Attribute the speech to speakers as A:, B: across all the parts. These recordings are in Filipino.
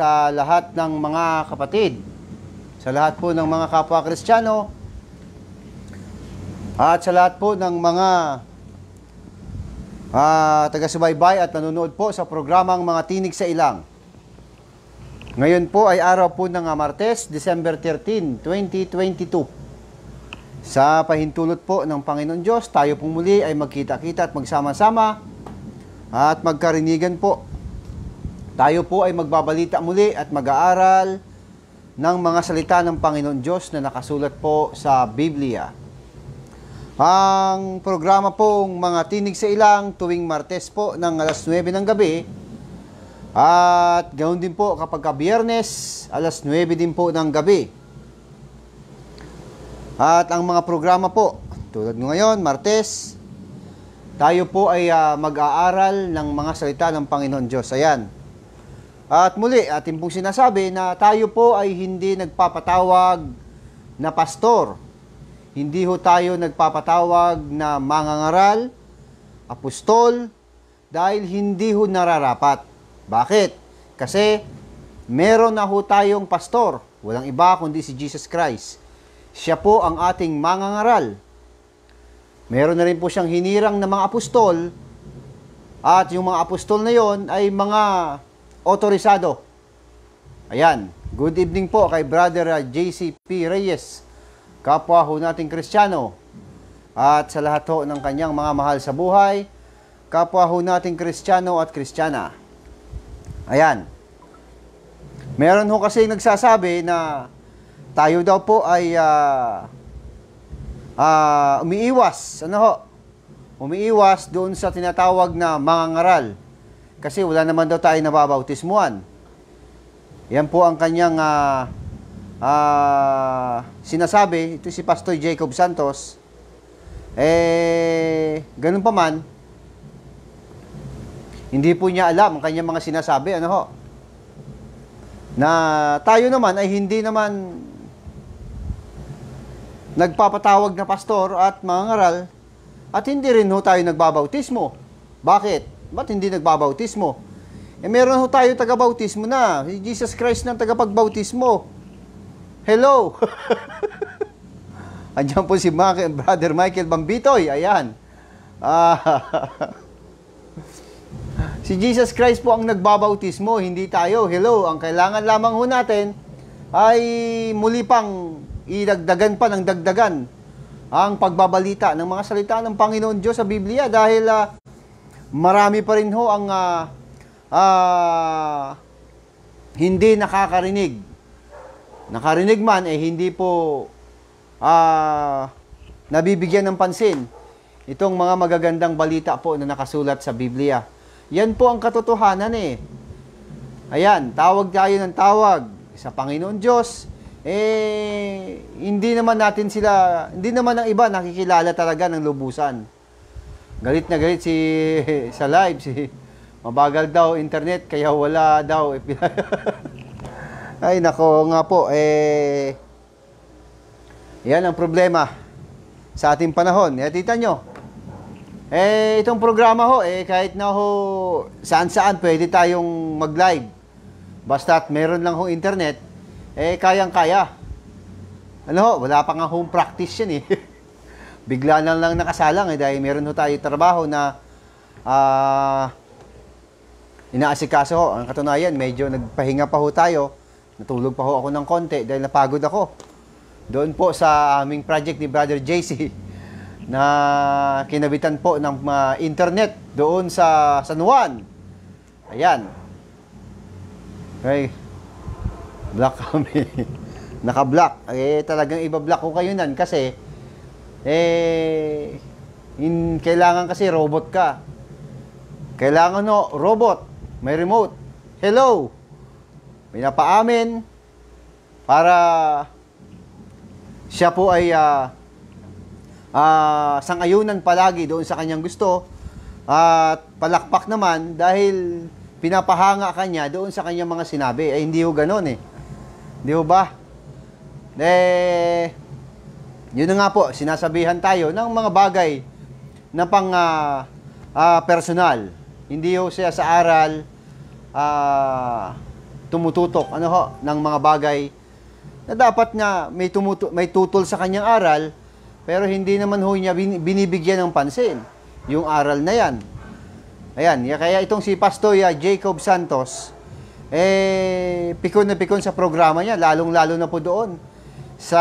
A: sa lahat ng mga kapatid, sa lahat po ng mga kapwa Kristiyano, at sa lahat po ng mga taga-subaybay at nanonood po sa programang Mga Tinig sa Ilang. Ngayon po ay araw po ng Martes, December 13, 2022. Sa pahintulot po ng Panginoon Diyos, tayo pong muli ay magkita-kita at magsama-sama at magkarinigan po. Tayo po ay magbabalita muli at mag-aaral ng mga salita ng Panginoon Diyos na nakasulat po sa Biblia. Ang programa pong Mga Tinig sa Ilang tuwing Martes po ng alas 9 ng gabi at ganoon din po kapag Biyernes alas 9 din po ng gabi. At ang mga programa po tulad ngayon, Martes, tayo po ay mag-aaral ng mga salita ng Panginoon Diyos. Ayan. At muli, atin pong sinasabi na tayo po ay hindi nagpapatawag na pastor. Hindi ho tayo nagpapatawag na mangangaral, apostol, dahil hindi ho nararapat. Bakit? Kasi meron na ho tayong pastor. Walang iba kundi si Jesus Christ. Siya po ang ating mangangaral. Meron na rin po siyang hinirang na mga apostol, at yung mga apostol na yon ay mga otorisado. Ayan. Good evening po kay Brother JCP Reyes, kapwa ho nating Kristiyano, at sa lahat ho ng kanyang mga mahal sa buhay, kapwa ho nating Kristiyano at Kristiyana. Ayan. Meron ho kasi nagsasabi na tayo daw po ay umiiwas. Ano ho? Umiiwas doon sa tinatawag na mangangaral. Kasi wala naman daw tayo nababautismuhan. Yan po ang kanyang sinasabi. Ito si Pastor Jacob Santos. Ganun pa man, hindi po niya alam ang kanyang mga sinasabi. Ano ho? Na tayo naman ay hindi naman nagpapatawag na pastor at mangangaral, at hindi rin ho tayo nagbabautismo. Bakit? Ba't hindi nagbabautismo? Meron ho tayo tagabautismo na. Si Jesus Christ ng tagapagbautismo. Hello! Andiyan po si Brother Michael Bambitoy. Ayan. Si Jesus Christ po ang nagbabautismo, hindi tayo. Hello! Ang kailangan lamang ho natin ay muli pang idagdagan pa ng dagdagan ang pagbabalita ng mga salita ng Panginoon Diyos sa Biblia, dahil marami pa rin ho ang hindi nakakarinig. Nakarinig man, hindi po nabibigyan ng pansin itong mga magagandang balita po na nakasulat sa Biblia. Yan po ang katotohanan Ayan, tawag tayo ng tawag sa Panginoon Diyos. Hindi naman ang iba nakikilala talaga ng lubusan. Galit na galit sa live, mabagal daw internet, kaya wala daw. Ay, nako nga po, yan ang problema sa ating panahon. Tita nyo, itong programa ho, kahit na ho, saan-saan pwede tayong mag-live. Basta't meron lang ho internet, kayang-kaya. Ano ho, wala pa nga home practice yan Bigla na lang nakasalang dahil meron ho tayo trabaho na inaasikaso ho. Ang katunayan, medyo nagpahinga pa ho tayo. Natulog pa ho ako ng konti dahil napagod ako. Doon po sa aming project ni Brother JC na kinabitan po ng internet doon sa San Juan. Ayan. Okay. Block kami. Naka-block. Talagang iba-block ko kayo nan kasi kailangan kasi robot ka. Kailangan robot. May remote. Hello. May napaamin para siya po ay sang-ayunan palagi doon sa kanyang gusto, at palakpak naman dahil pinapahanga kanya doon sa kanyang mga sinabi. Hindi ho ganon Di ho ba? Yun na nga po, sinasabihan tayo ng mga bagay na pang personal. Hindi ho siya sa aral tumututok ng mga bagay na dapat nga may tutol sa kanyang aral, pero hindi naman ho niya binibigyan ng pansin yung aral na yan. Ayan, kaya itong si Pastor Jacob Santos, pikon na pikon sa programa niya, lalong-lalo na po doon sa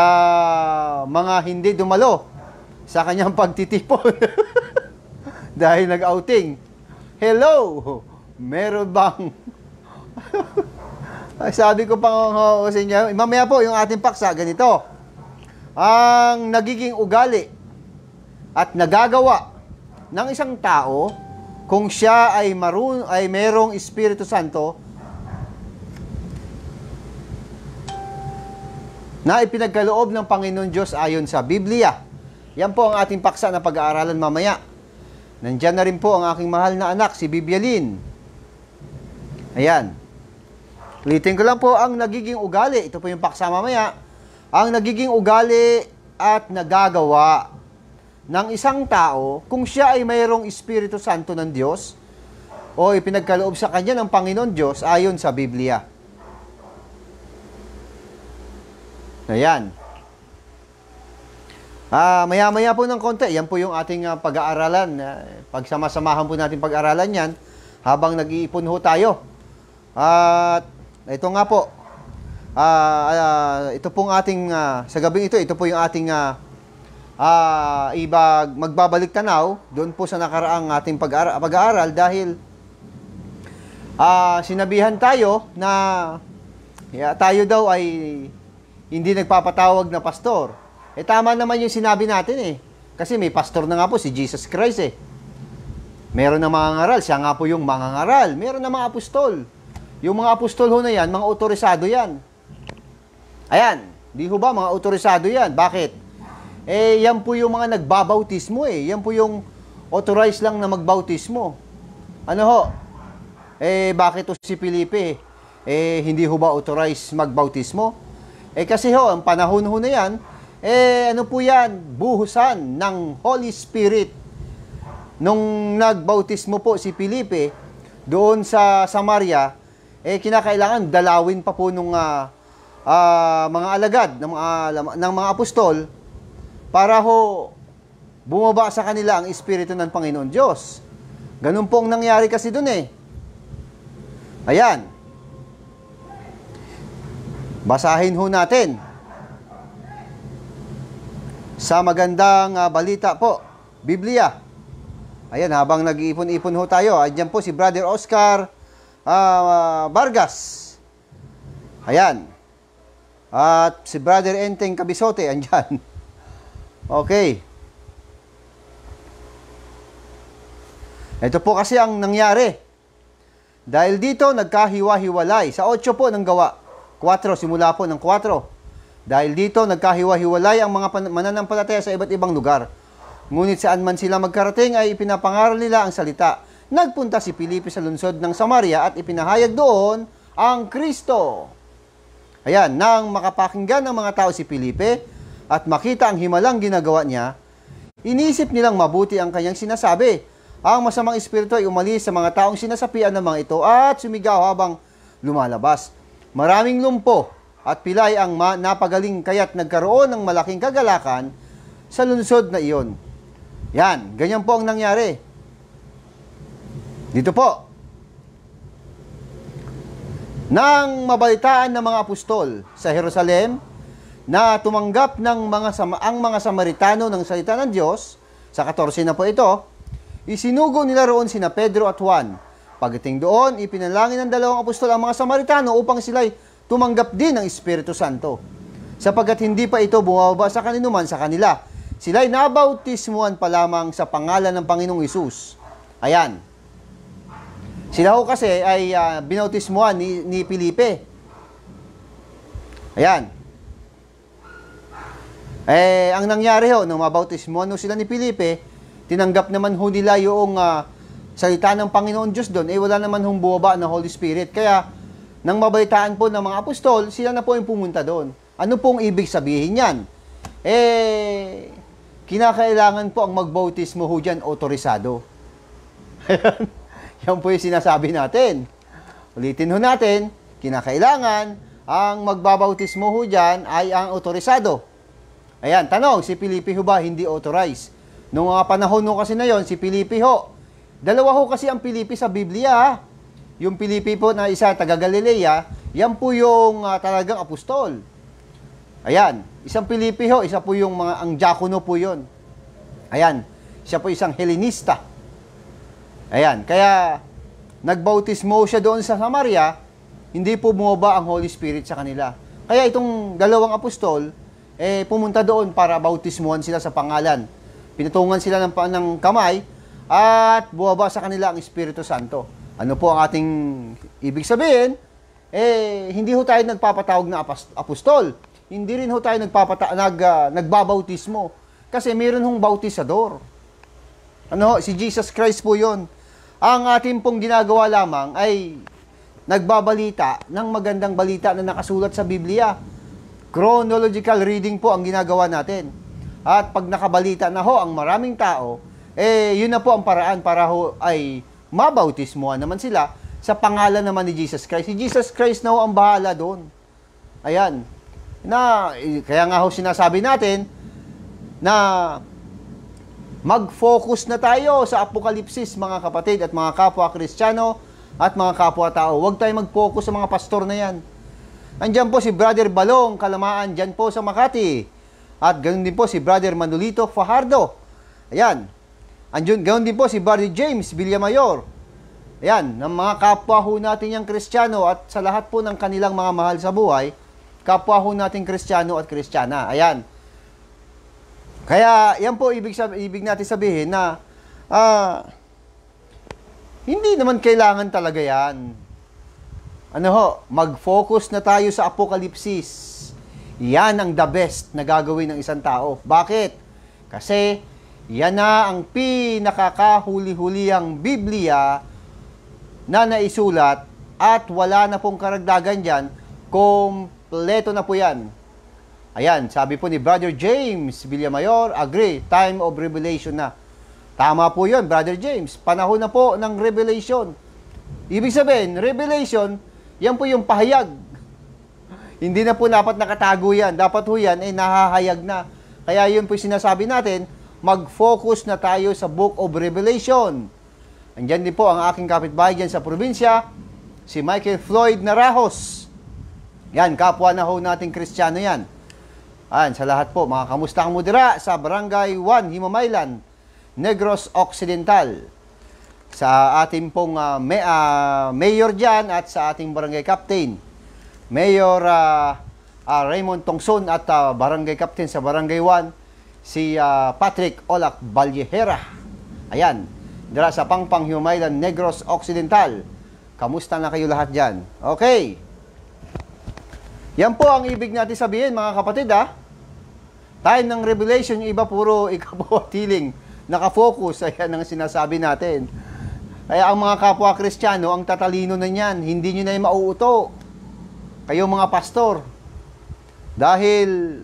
A: mga hindi dumalo sa kanyang pagtitipon. Dahil nag-outing. Hello! Meron bang... Sabi ko pa sa inyo, mamaya po yung ating paksa, ganito. Ang nagiging ugali at nagagawa ng isang tao kung siya ay merong Espiritu Santo na ipinagkaloob ng Panginoon Diyos ayon sa Biblia. Yan po ang ating paksa na pag-aaralan mamaya. Nandyan na rin po ang aking mahal na anak, si Bibialin. Ayan. Ulitin ko lang po ang nagiging ugali. Ito po yung paksa mamaya. Ang nagiging ugali at nagagawa ng isang tao kung siya ay mayroong Espiritu Santo ng Diyos o ipinagkaloob sa kanya ng Panginoon Diyos ayon sa Biblia. Ayan. Maya-maya po ng konti, yan po yung ating pag-aaralan. Pagsama-samahan po natin pag-aaralan yan habang nag-iipon ho tayo. At ito nga po, ito pong ating, sa gabing ito po yung ating magbabalik tanaw doon po sa nakaraang ating pag-aaral dahil sinabihan tayo na tayo daw ay hindi nagpapatawag na pastor. Tama naman yung sinabi natin kasi may pastor na nga po si Jesus Christ Meron na mga ngaral, siya nga po yung mga ngaral. Meron na mga apostol. Yung mga apostol ho na yan, mga otorisado yan. Ayan, di ho ba mga otorisado yan? Bakit? Yan po yung mga nagbabautismo Yan po yung authorized lang na magbautismo. Ano ho? Bakit to si Felipe? Hindi ho ba authorized magbautismo? Kasi ho, ang panahon ho na yan, ano po yan? Buhusan ng Holy Spirit. Nung nagbautismo po si Felipe doon sa Samaria, kinakailangan dalawin pa po nung mga alagad ng mga apostol para ho bumaba sa kanila ang Espiritu ng Panginoon Diyos. Ganun po ang nangyari kasi doon Ayan. Basahin ho natin. Sa magandang balita po, Biblia. Ayan, habang nag-iipon-ipon ho tayo, andyan po si Brother Oscar Vargas. Ayan. At si Brother Enteng Cabisote, andyan. Okay. Ito po kasi ang nangyari. Dahil dito, nagkahiwa-hiwalay. Sa 8 po ng gawa. 4, simula po ng 4. Dahil dito, nagkahiwa-hiwalay ang mga mananampalataya sa iba't ibang lugar. Ngunit saan man sila magkarating ay ipinapangaral nila ang salita. Nagpunta si Felipe sa lungsod ng Samaria at ipinahayag doon ang Kristo. Ayan, nang makapakinggan ng mga tao si Felipe at makita ang himalang ginagawa niya, inisip nilang mabuti ang kanyang sinasabi. Ang masamang espiritu ay umalis sa mga taong sinasapian ng mga ito at sumigaw habang lumalabas. Maraming lumpo at pilay ang napagaling kaya't nagkaroon ng malaking kagalakan sa lungsod na iyon. Yan, ganyan po ang nangyari. Dito po. Nang mabalitaan ng mga apostol sa Jerusalem na tumanggap ng ang mga Samaritano ng salita ng Diyos, sa 14 na po ito, isinugo nila roon sina Pedro at Juan. Pagdating doon, ipinalangin ng 2 apostol ang mga Samaritano upang sila'y tumanggap din ng Espiritu Santo. Sapagkat hindi pa ito bumababa sa kaninuman sa kanila. Sila'y nabautismuhan pa lamang sa pangalan ng Panginoong Hesus. Ayan. Sila ho kasi ay binautismuhan ni Felipe. Ayan. Ang nangyari ho, nung mabautismuhan ho sila ni Felipe, tinanggap naman ho nila yung salita ng Panginoon Diyos doon. Wala naman hong bumaba na Holy Spirit. Kaya, nang mabalitaan po ng mga apostol, sila na po yung pumunta doon. Ano pong ibig sabihin yan? Kinakailangan po ang magbautismo ho dyan, otorisado. Yan po yung sinasabi natin. Ulitin ho natin, kinakailangan ang magbabautismo ho dyan ay ang otorisado. Ayan, tanong, si Felipe ho ba hindi authorized? Noong mga panahon ho kasi na yon, si Felipe ho, dalawa ho kasi ang Felipe sa Biblia, ha? Yung Felipe po na isa taga Galilea, yan po yung talagang apostol. Ayan, isang Felipe ho, isa po yung ang diakono po yon. Ayan, siya po isang Helenista. Ayan, kaya nagbautismo siya doon sa Samaria, hindi po bumaba ang Holy Spirit sa kanila. Kaya itong dalawang apostol, pumunta doon para bautismuhan sila sa pangalan. Pinatungan sila ng kamay at bumaba sa kanila ang Espiritu Santo. Ano po ang ating ibig sabihin? Hindi ho tayo nagpapatawag na apostol. Hindi rin ho tayo nagbabautismo. Kasi meron hong bautisador. Ano, si Jesus Christ po yon. Ang ating pong ginagawa lamang ay nagbabalita ng magandang balita na nakasulat sa Biblia. Chronological reading po ang ginagawa natin. At pag nakabalita na ho ang maraming tao, yun na po ang paraan para ho ay mabautismuhan naman sila sa pangalan naman ni Jesus Christ. Si Jesus Christ na ho ang bahala doon. Ayan. Kaya nga ho sinasabi natin na mag-focus na tayo sa Apokalipsis, mga kapatid at mga kapwa Kristiyano at mga kapwa tao. Huwag tayo mag-focus sa mga pastor na yan. Andyan po si Brother Balong Kalamaan, dyan po sa Makati. At ganoon din po si Brother Manolito Fajardo. Ayan. Ganoon din po si Brother James Villamayor. Ayan, ng mga kapwa ho natin yung Kristiyano at sa lahat po ng kanilang mga mahal sa buhay, kapwa ho natin Kristiyano at Kristiyana. Ayan. Kaya, yan po ibig natin sabihin na hindi naman kailangan talaga yan. Ano ho, mag-focus na tayo sa Apokalipsis. Yan ang the best na gagawin ng isang tao. Bakit? Kasi, yan na ang pinakakahuli-hulihang Biblia na naisulat at wala na pong karagdagan dyan. Kompleto na po yan. Ayan, sabi po ni Brother James Villamayor, agree, time of revelation na. Tama po yun, Brother James. Panahon na po ng revelation. Ibig sabihin, revelation, yan po yung pahayag. Hindi na po dapat nakatago yan. Dapat po yan, nahahayag na. Kaya yun po sinasabi natin, mag-focus na tayo sa Book of Revelation. Andyan din po ang aking kapitbahay dyan sa probinsya, si Michael Floyd Narajos. Yan, kapwa na ho nating Kristiyano yan. Ayan, sa lahat po, mga kamustang mudira sa Barangay 1, Himamaylan, Negros Occidental. Sa ating pong mayor dyan at sa ating barangay captain, Mayor Raymond Tongson at barangay captain sa Barangay 1, si Patrick Olac Valjehera. Ayan, dira sa Pangpang, Himamaylan, Negros Occidental. Kamusta na kayo lahat dyan? Okay. Yan po ang ibig natin sabihin, mga kapatid, Time ng revelation, yung iba puro ikabuhatiling, nakafocus, ayan ang sinasabi natin. Kaya ang mga kapwa Kristiyano, ang tatalino na niyan, hindi nyo na yung mauuto. Kayo mga pastor. Dahil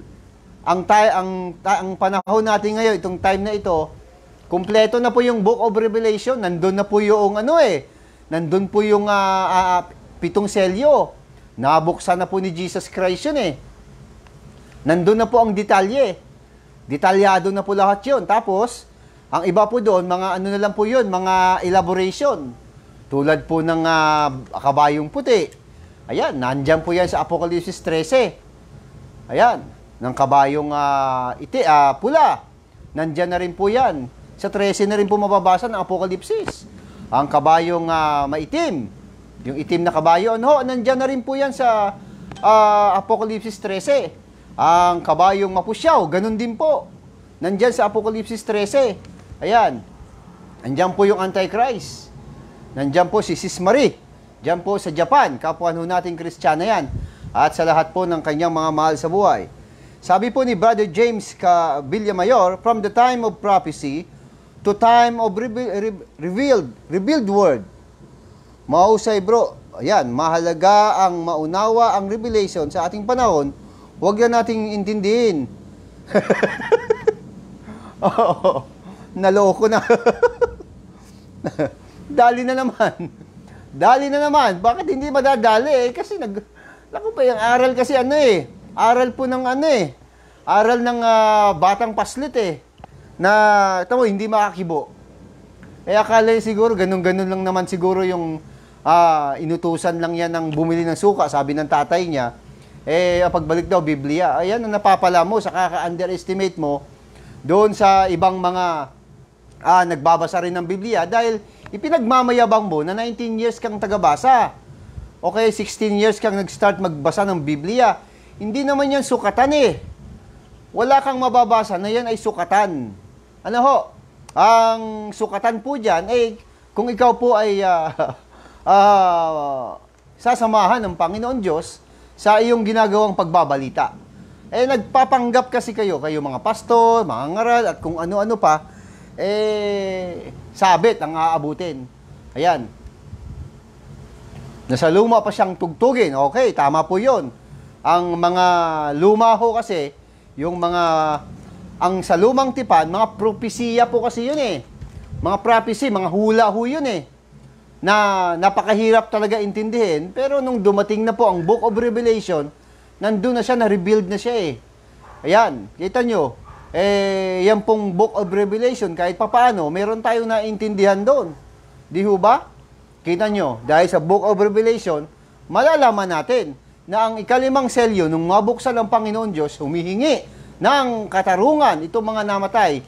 A: ang panahon natin ngayon, itong time na ito, kumpleto na po yung Book of Revelation, nandun na po yung nandun po yung 7 selyo. Nabuksan na po ni Jesus Christ yun Nandun na po ang detalye. Detalyado na po lahat yun. Tapos, ang iba po doon, mga ano na lang po yun, mga elaboration. Tulad po ng kabayong puti. Ayan, nandyan po yan sa Apokalipsis 13. Ayan, ng kabayong pula. Nandyan na rin po yan. Sa 13 na rin po mababasa ng Apokalipsis. Ang kabayong maitim. Yung itim na kabayo, nandyan na rin po yan sa Apokalipsis 13. Ang kabayong mapusyaw, ganun din po. Nandyan sa Apokalipsis 13. Ayan. Nandyan po yung Antichrist. Nandyan po si Sis Marie. Diyan po sa Japan. Kapwa nating Kristiyana yan. At sa lahat po ng kanyang mga mahal sa buhay. Sabi po ni Brother James Villamayor, from the time of prophecy to time of revealed word. Mahusay bro. Ayan, mahalaga ang maunawa ang revelation sa ating panahon. Huwag yan nating intindihin. Oo, naloko na. Dali na naman. Dali na naman. Bakit hindi madadali? Kasi naku pa, yung aral kasi aral po ng aral ng batang paslit na, tamo, hindi makakibo. Akala siguro, ganun-ganun lang naman siguro yung inutusan lang yan ng bumili ng suka, sabi ng tatay niya. Pagbalik daw, Biblia. Ayan, ang napapala mo, sa kaka-underestimate mo, doon sa ibang mga nagbabasa rin ng Biblia, dahil ipinagmamayabang mo na 19 years kang tagabasa. Okay, 16 years kang nag-start magbasa ng Biblia. Hindi naman yan sukatan Wala kang mababasa na yan ay sukatan. Ano ho? Ang sukatan po dyan, kung ikaw po ay sasamahan ng Panginoon Diyos sa iyong ginagawang pagbabalita. Nagpapanggap kasi kayo mga pastor, mga ngaral, at kung ano-ano pa, sabit ang aabutin. Ayan. Nasa luma pa siyang tugtugin. Okay, tama po yun. Ang mga luma ho kasi, ang sa lumang tipan, mga propesiya po kasi yun Mga prophecy, mga hula ho yun na napakahirap talaga intindihin, pero nung dumating na po ang Book of Revelation, nandun na siya, na-rebuild na siya Ayan, kita nyo, yan pong Book of Revelation, kahit papaano, meron tayong naintindihan doon. Di ho ba? Kita nyo, dahil sa Book of Revelation, malalaman natin na ang ikalimang selyo, nung mabuksan ng Panginoon Diyos, humihingi ng katarungan itong mga namatay.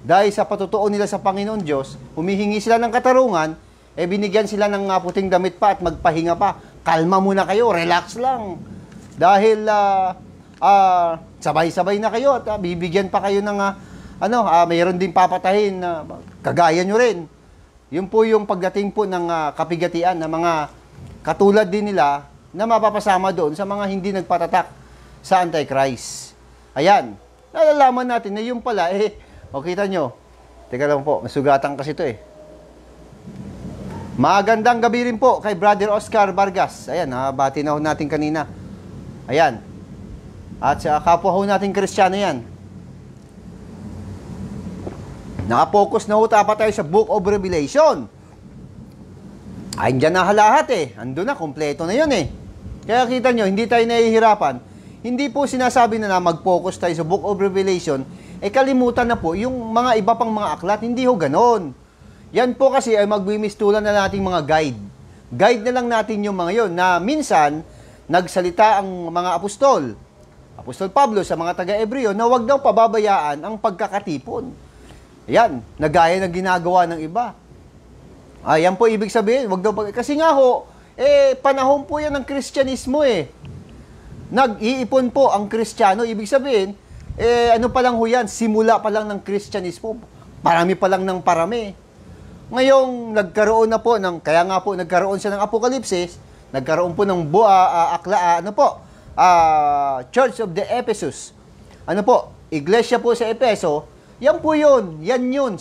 A: Dahil sa patutuo nila sa Panginoon Diyos, humihingi sila ng katarungan, binigyan sila ng puting damit pa at magpahinga pa. Kalma muna kayo, relax lang. Dahil sabay-sabay na kayo at bibigyan pa kayo ng mayroon din papatahin na kagaya nyo rin. Yun po yung pagdating po ng kapigatian na mga katulad din nila na mapapasama doon sa mga hindi nagpatatak sa Antichrist. Ayan, nalalaman natin na yung pala, kita nyo. Teka lang po, masugatan kasi ito Magandang gabi rin po kay Brother Oscar Vargas. Ayan, bati na ho natin kanina. Ayan. At sa kapwa ho natin Kristiyano yan. Nakapokus na ho tayo sa Book of Revelation. Ay, dyan na lahat Andun na, kompleto na yun Kaya kita nyo, hindi tayo nahihirapan. Hindi po sinasabi na mag-focus tayo sa Book of Revelation, kalimutan na po yung mga iba pang mga aklat. Hindi ho ganon. Yan po kasi ay magbimistulan na nating mga guide. Guide na lang natin yung mga yon na minsan nagsalita ang mga apostol. Apostol Pablo sa mga taga-Ebreo na wag daw pababayaan ang pagkakatipon. Yan, nagaya ng ginagawa ng iba. Yan po ibig sabihin, wag daw kasi nga ho, panahon po yan ng Kristyanismo Nag-iipon po ang Kristiyano, ibig sabihin, ano pa lang ho yan, simula pa lang ng Kristyanismo, parami pa lang ng parami. Ngayong nagkaroon na po kaya nga po nagkaroon siya ng Apokalipsis, nagkaroon po ng Church of the Ephesus. Iglesia po sa Epeso, yan po yun,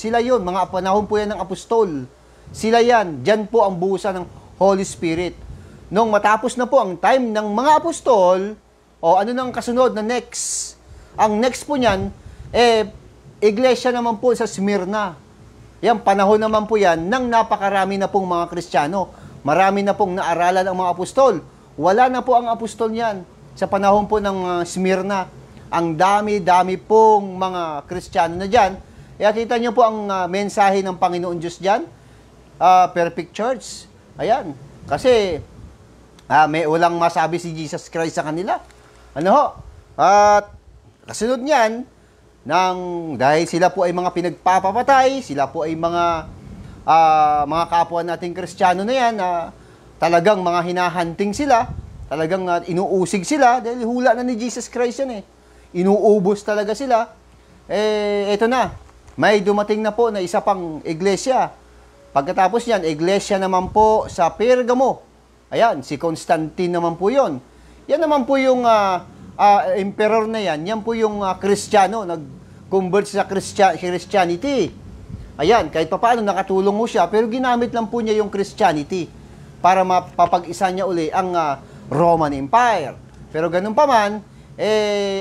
A: sila yun, mga panahon po yan ng apostol. Sila yan, dyan po ang buhusan ng Holy Spirit. Nung matapos na po ang time ng mga apostol, ano nang kasunod na next? Ang next po niyan, iglesia naman po sa Smyrna. Yan, panahon naman po yan nang napakarami na pong mga Kristiyano. Marami na pong naaralan ang mga apostol. Wala na po ang apostol niyan sa panahon po ng Smyrna. Ang dami-dami pong mga Kristiyano na dyan. Kita niyo po ang mensahe ng Panginoon Diyos dyan. Perfect Church. Ayan. Kasi may walang masabi si Jesus Christ sa kanila. At kasunod niyan, dahil sila po ay mga pinagpapapatay, sila po ay mga kapwa nating Kristiyano na yan, talagang mga hinahanting sila, talagang inuusig sila, dahil hula na ni Jesus Christ yan Inuubos talaga sila. Eto na, may dumating na po na isa pang iglesia. Pagkatapos yan, iglesia naman po sa Pergamo. Ayan, si Constantine naman po yon. Yan naman po yung emperor na yan po yung Kristiyano, nag-convert sa Christianity. Ayan, kahit papaano nakatulong mo siya, pero ginamit lang po niya yung Christianity para mapapag-isa niya uli ang Roman Empire. Pero ganun pa man,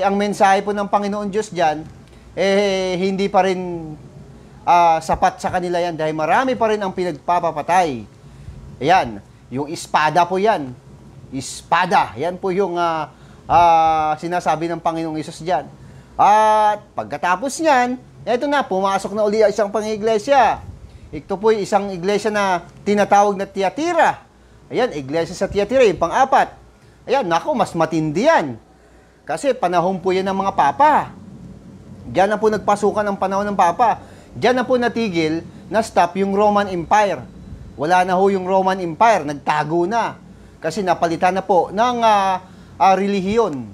A: ang mensahe po ng Panginoon Diyos dyan, hindi pa rin sapat sa kanila yan dahil marami pa rin ang pinagpapapatay. Ayan, yung espada po yan. Espada, yan po yung sinasabi ng Panginoong Hesus dyan. At pagkatapos niyan, eto na, pumasok na uli ang isang pang-iglesia. Ito po yung isang iglesia na tinatawag na Tiatira. Ayan, iglesia sa Tiatira, yung pang-apat. Ayan, naku, mas matindi yan. Kasi panahon po yan ng mga papa. Diyan na po nagpasukan ang panahon ng papa. Diyan na po natigil, na-stop yung Roman Empire. Wala na ho yung Roman Empire, nagtago na. Kasi napalitan na po ng relihiyon.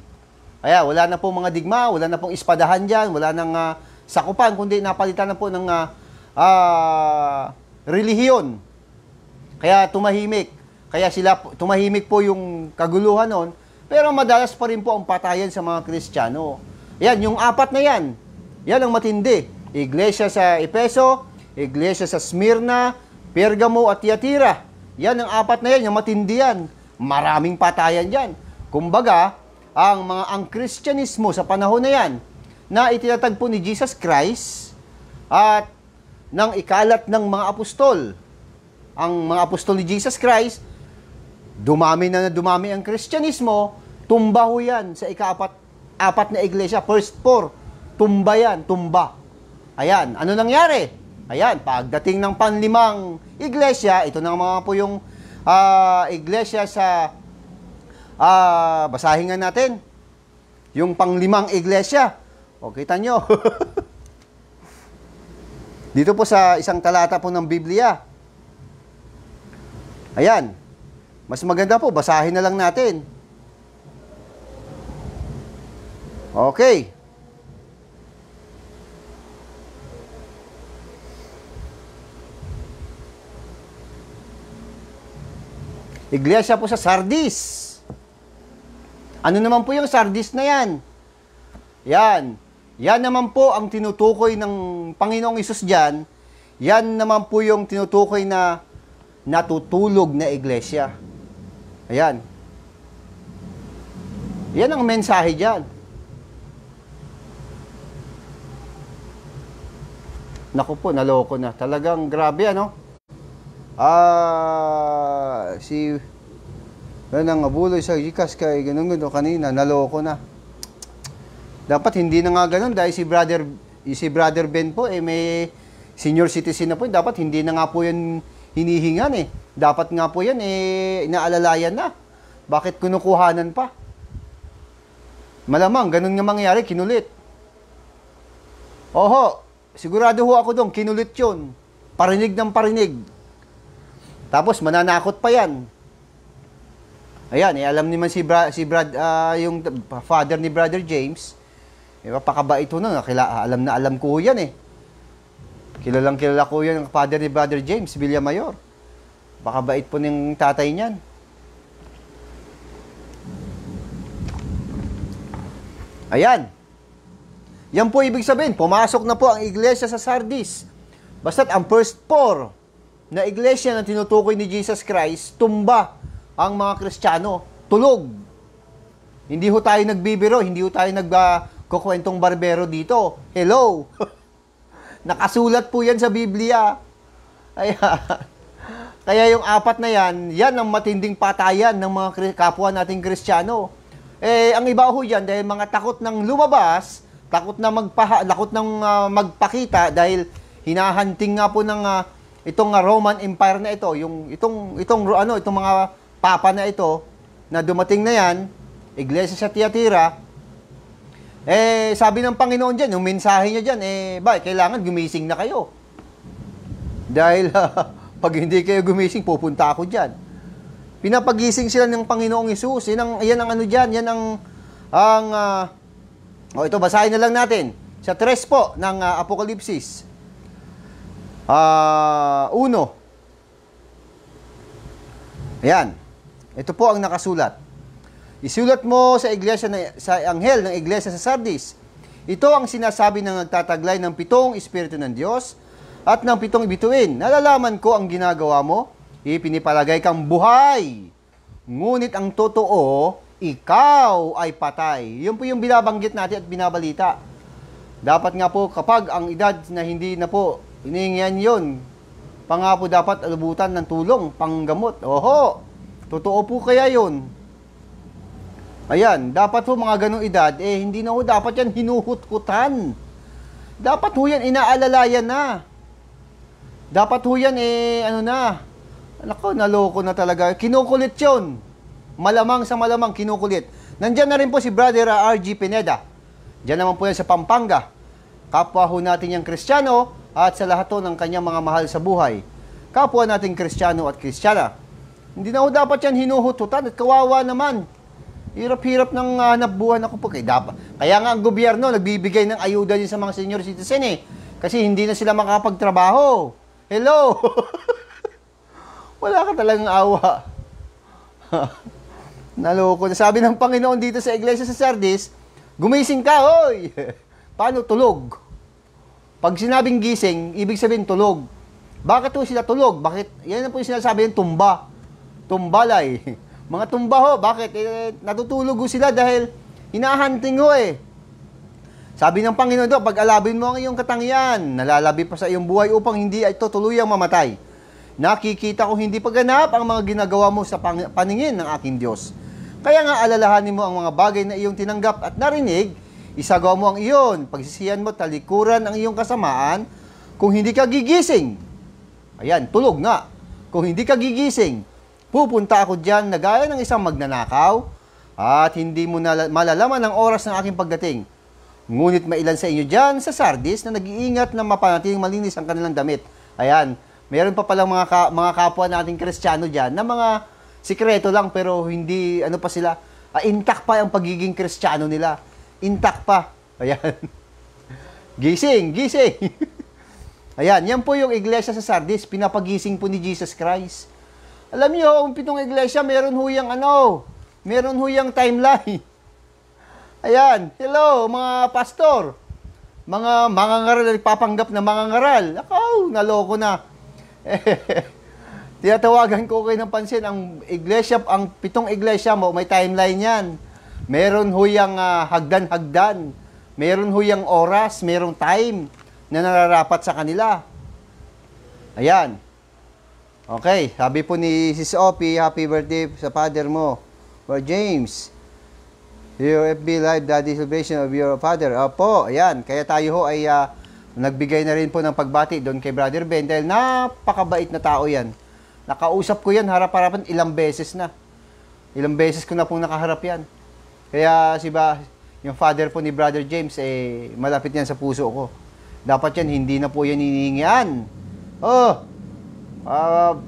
A: Kaya wala na po mga digma, wala na pong ispadahan dyan, wala nang sakupan, kundi napalitan na po ng relihiyon. Kaya tumahimik. Kaya tumahimik po yung kaguluhan noon, pero madalas pa rin po ang patayan sa mga Kristiyano. Yan, yung apat na yan. Yan ang matindi. Iglesia sa Efeso, iglesia sa Smyrna, Pergamo at Tiatira. Yan ang apat na yan, yung matindi yan. Maraming patayan dyan. Kumbaga, ang Kristyanismo sa panahon na yan, na itinatagpo ni Jesus Christ at ng ikalat ng mga apostol. Ang mga apostol ni Jesus Christ, dumami ang Kristyanismo, tumba ho yan sa apat na iglesia. First four, tumba yan, tumba. Ayan, ano nangyari? Ayan, pagdating ng panlimang iglesia, ito na mga po yung iglesia sa, basahin nga natin, yung panglimang iglesia. O, kita nyo. Dito po sa isang talata po ng Biblia. Ayan. Mas maganda po, basahin na lang natin. Okay. Iglesia po sa Sardis. Ano naman po yung Sardis na yan? Yan. Yan naman po ang tinutukoy ng Panginoong Hesus dyan. Yan naman po yung tinutukoy na natutulog na iglesia. Ayan. Yan ang mensahe dyan. Naku po, naloko na. Talagang grabe, ano? Nang abuloy sa Gcash kay ganun kanina, naloko na. Dapat hindi na nga ganun dahil si Brother Ben po, may senior citizen na po. Dapat hindi na nga po yan hinihingan eh. Dapat nga po yan inaalalayan na. Bakit kinukuhanan pa? Malamang, ganun nga mangyari, kinulit. Oho, sigurado ho ako doon, kinulit yun. Parinig ng parinig. Tapos mananakot pa yan. Ayan, alam naman yung father ni Brother James, pakabait ho na, alam ko yan eh. Kilala ko yan ang father ni Brother James Villamayor. Pakabait po ng tatay niyan. Ayan. Yan po ibig sabihin, pumasok na po ang iglesia sa Sardis. Basta't ang first four na iglesia na tinutukoy ni Jesus Christ, tumba ang mga Kristiyano, tulog. Hindi ho tayo nagbibiro, hindi ho tayo nagkukwentong barbero dito. Hello! Nakasulat po yan sa Biblia. Kaya yung apat na yan, yan ang matinding patayan ng mga kapwa nating Kristiyano. Ang iba ho yan, dahil mga takot ng lumabas, takot ng magpakita, dahil hinahanting nga po ng itong Roman Empire na ito, itong mga papa na ito, na dumating na yan, iglesia sa Tiatira, sabi ng Panginoon dyan, yung mensahe niya dyan, kailangan gumising na kayo. Dahil, pag hindi kayo gumising, pupunta ako dyan. Pinapagising sila ng Panginoong Hesus. Yan ang ano dyan, yan ito, basahin na lang natin. Sa 3 po, ng Apokalipsis. 1. Ayan. Ito po ang nakasulat. Isulat mo sa iglesia sa anghel ng iglesia sa Sardis. Ito ang sinasabi ng nagtataglay ng 7 Espiritu ng Diyos at ng 7 bituin. Nalalaman ko ang ginagawa mo, ipinipalagay kang buhay. Ngunit ang totoo, ikaw ay patay. Yun po yung binabanggit natin at binabalita. Dapat nga po kapag ang edad na hindi na po inihingian yun, pa nga po dapat alubutan ng tulong, panggamot. Oho, totoo po kaya yun? Ayan, dapat po mga ganong edad, hindi na po dapat yan hinuhut-hutan. Dapat po yan, inaalalayan na. Dapat ho yan, Nako, naloko na talaga. Kinukulit yun. Malamang sa malamang, kinukulit. Nandyan na rin po si Brother R.G. Pineda. Diyan naman po yan sa Pampanga. Kapwa ho natin yung Kristiyano at sa lahat ng kanyang mga mahal sa buhay. Kapwa natin Kristiyano at Kristiyana. Hindi na ho dapat yan hinuhututan at kawawa naman. Hirap-hirap ng hanap buhay ako po. Kaya nga ang gobyerno nagbibigay ng ayuda din sa mga senior citizen Kasi hindi na sila makapagtrabaho. Hello! Wala ka talagang awa. Naloko na. Sabi ng Panginoon dito sa iglesia sa Sardis, gumising ka, hoy! Paano tulog? Pag sinabing gising, ibig sabihin tulog. Bakit po sila tulog? Bakit? Yan na po yung sinasabi yung tumba. Tumbalay. Mga tumba ho, bakit? Natutulog ho sila dahil hinahunting ho Sabi ng Panginoon doon, pag-alabin mo ang iyong katangian, nalalabi pa sa iyong buhay upang hindi ito tuluyang mamatay. Nakikita ko hindi paganap ang mga ginagawa mo sa paningin ng aking Diyos. Kaya nga alalahanin mo ang mga bagay na iyong tinanggap at narinig, isagawa mo ang iyon, pagsisiyan mo, talikuran ang iyong kasamaan, kung hindi ka gigising. Ayan, tulog nga. Kung hindi ka gigising, pupunta ako dyan na gaya ng isang magnanakaw at hindi mo malalaman ang oras ng aking pagdating. Ngunit mailan sa inyo dyan sa Sardis na nag-iingat na mapanatiling malinis ang kanilang damit. Ayan, meron pa palang mga kapwa nating Kristiyano dyan na mga sikreto lang pero hindi, pa sila, intact pa ang pagiging Kristiyano nila. Intact pa. Ayan. Gising, gising. Ayan, yan po yung iglesia sa Sardis, pinapagising po ni Jesus Christ. Alam niyo, ang pitong iglesia, meron huyang timeline. Ayan, hello mga pastor, mga mangangaral, nagpapanggap na mangangaral. Ako, naloko na. Tinatawagan ko kayo ng pansin, ang pitong iglesia mo, may timeline yan. Meron huyang hagdan-hagdan, meron huyang oras, merong time na nararapat sa kanila. Ayan. Okay, sabi po ni Sis Opie, happy birthday sa father mo, Brother James. Your FB Live Daddy Celebration of your father. Opo, ayan. Kaya tayo ho ay nagbigay na rin po ng pagbati doon kay Brother Ben dahil napakabait na tao yan. Nakausap ko yan harap-harapan ilang beses na. Ilang beses ko na pong nakaharap yan. Kaya yung father po ni Brother James, malapit yan sa puso ko. Dapat yan, hindi na po yan hinihingian.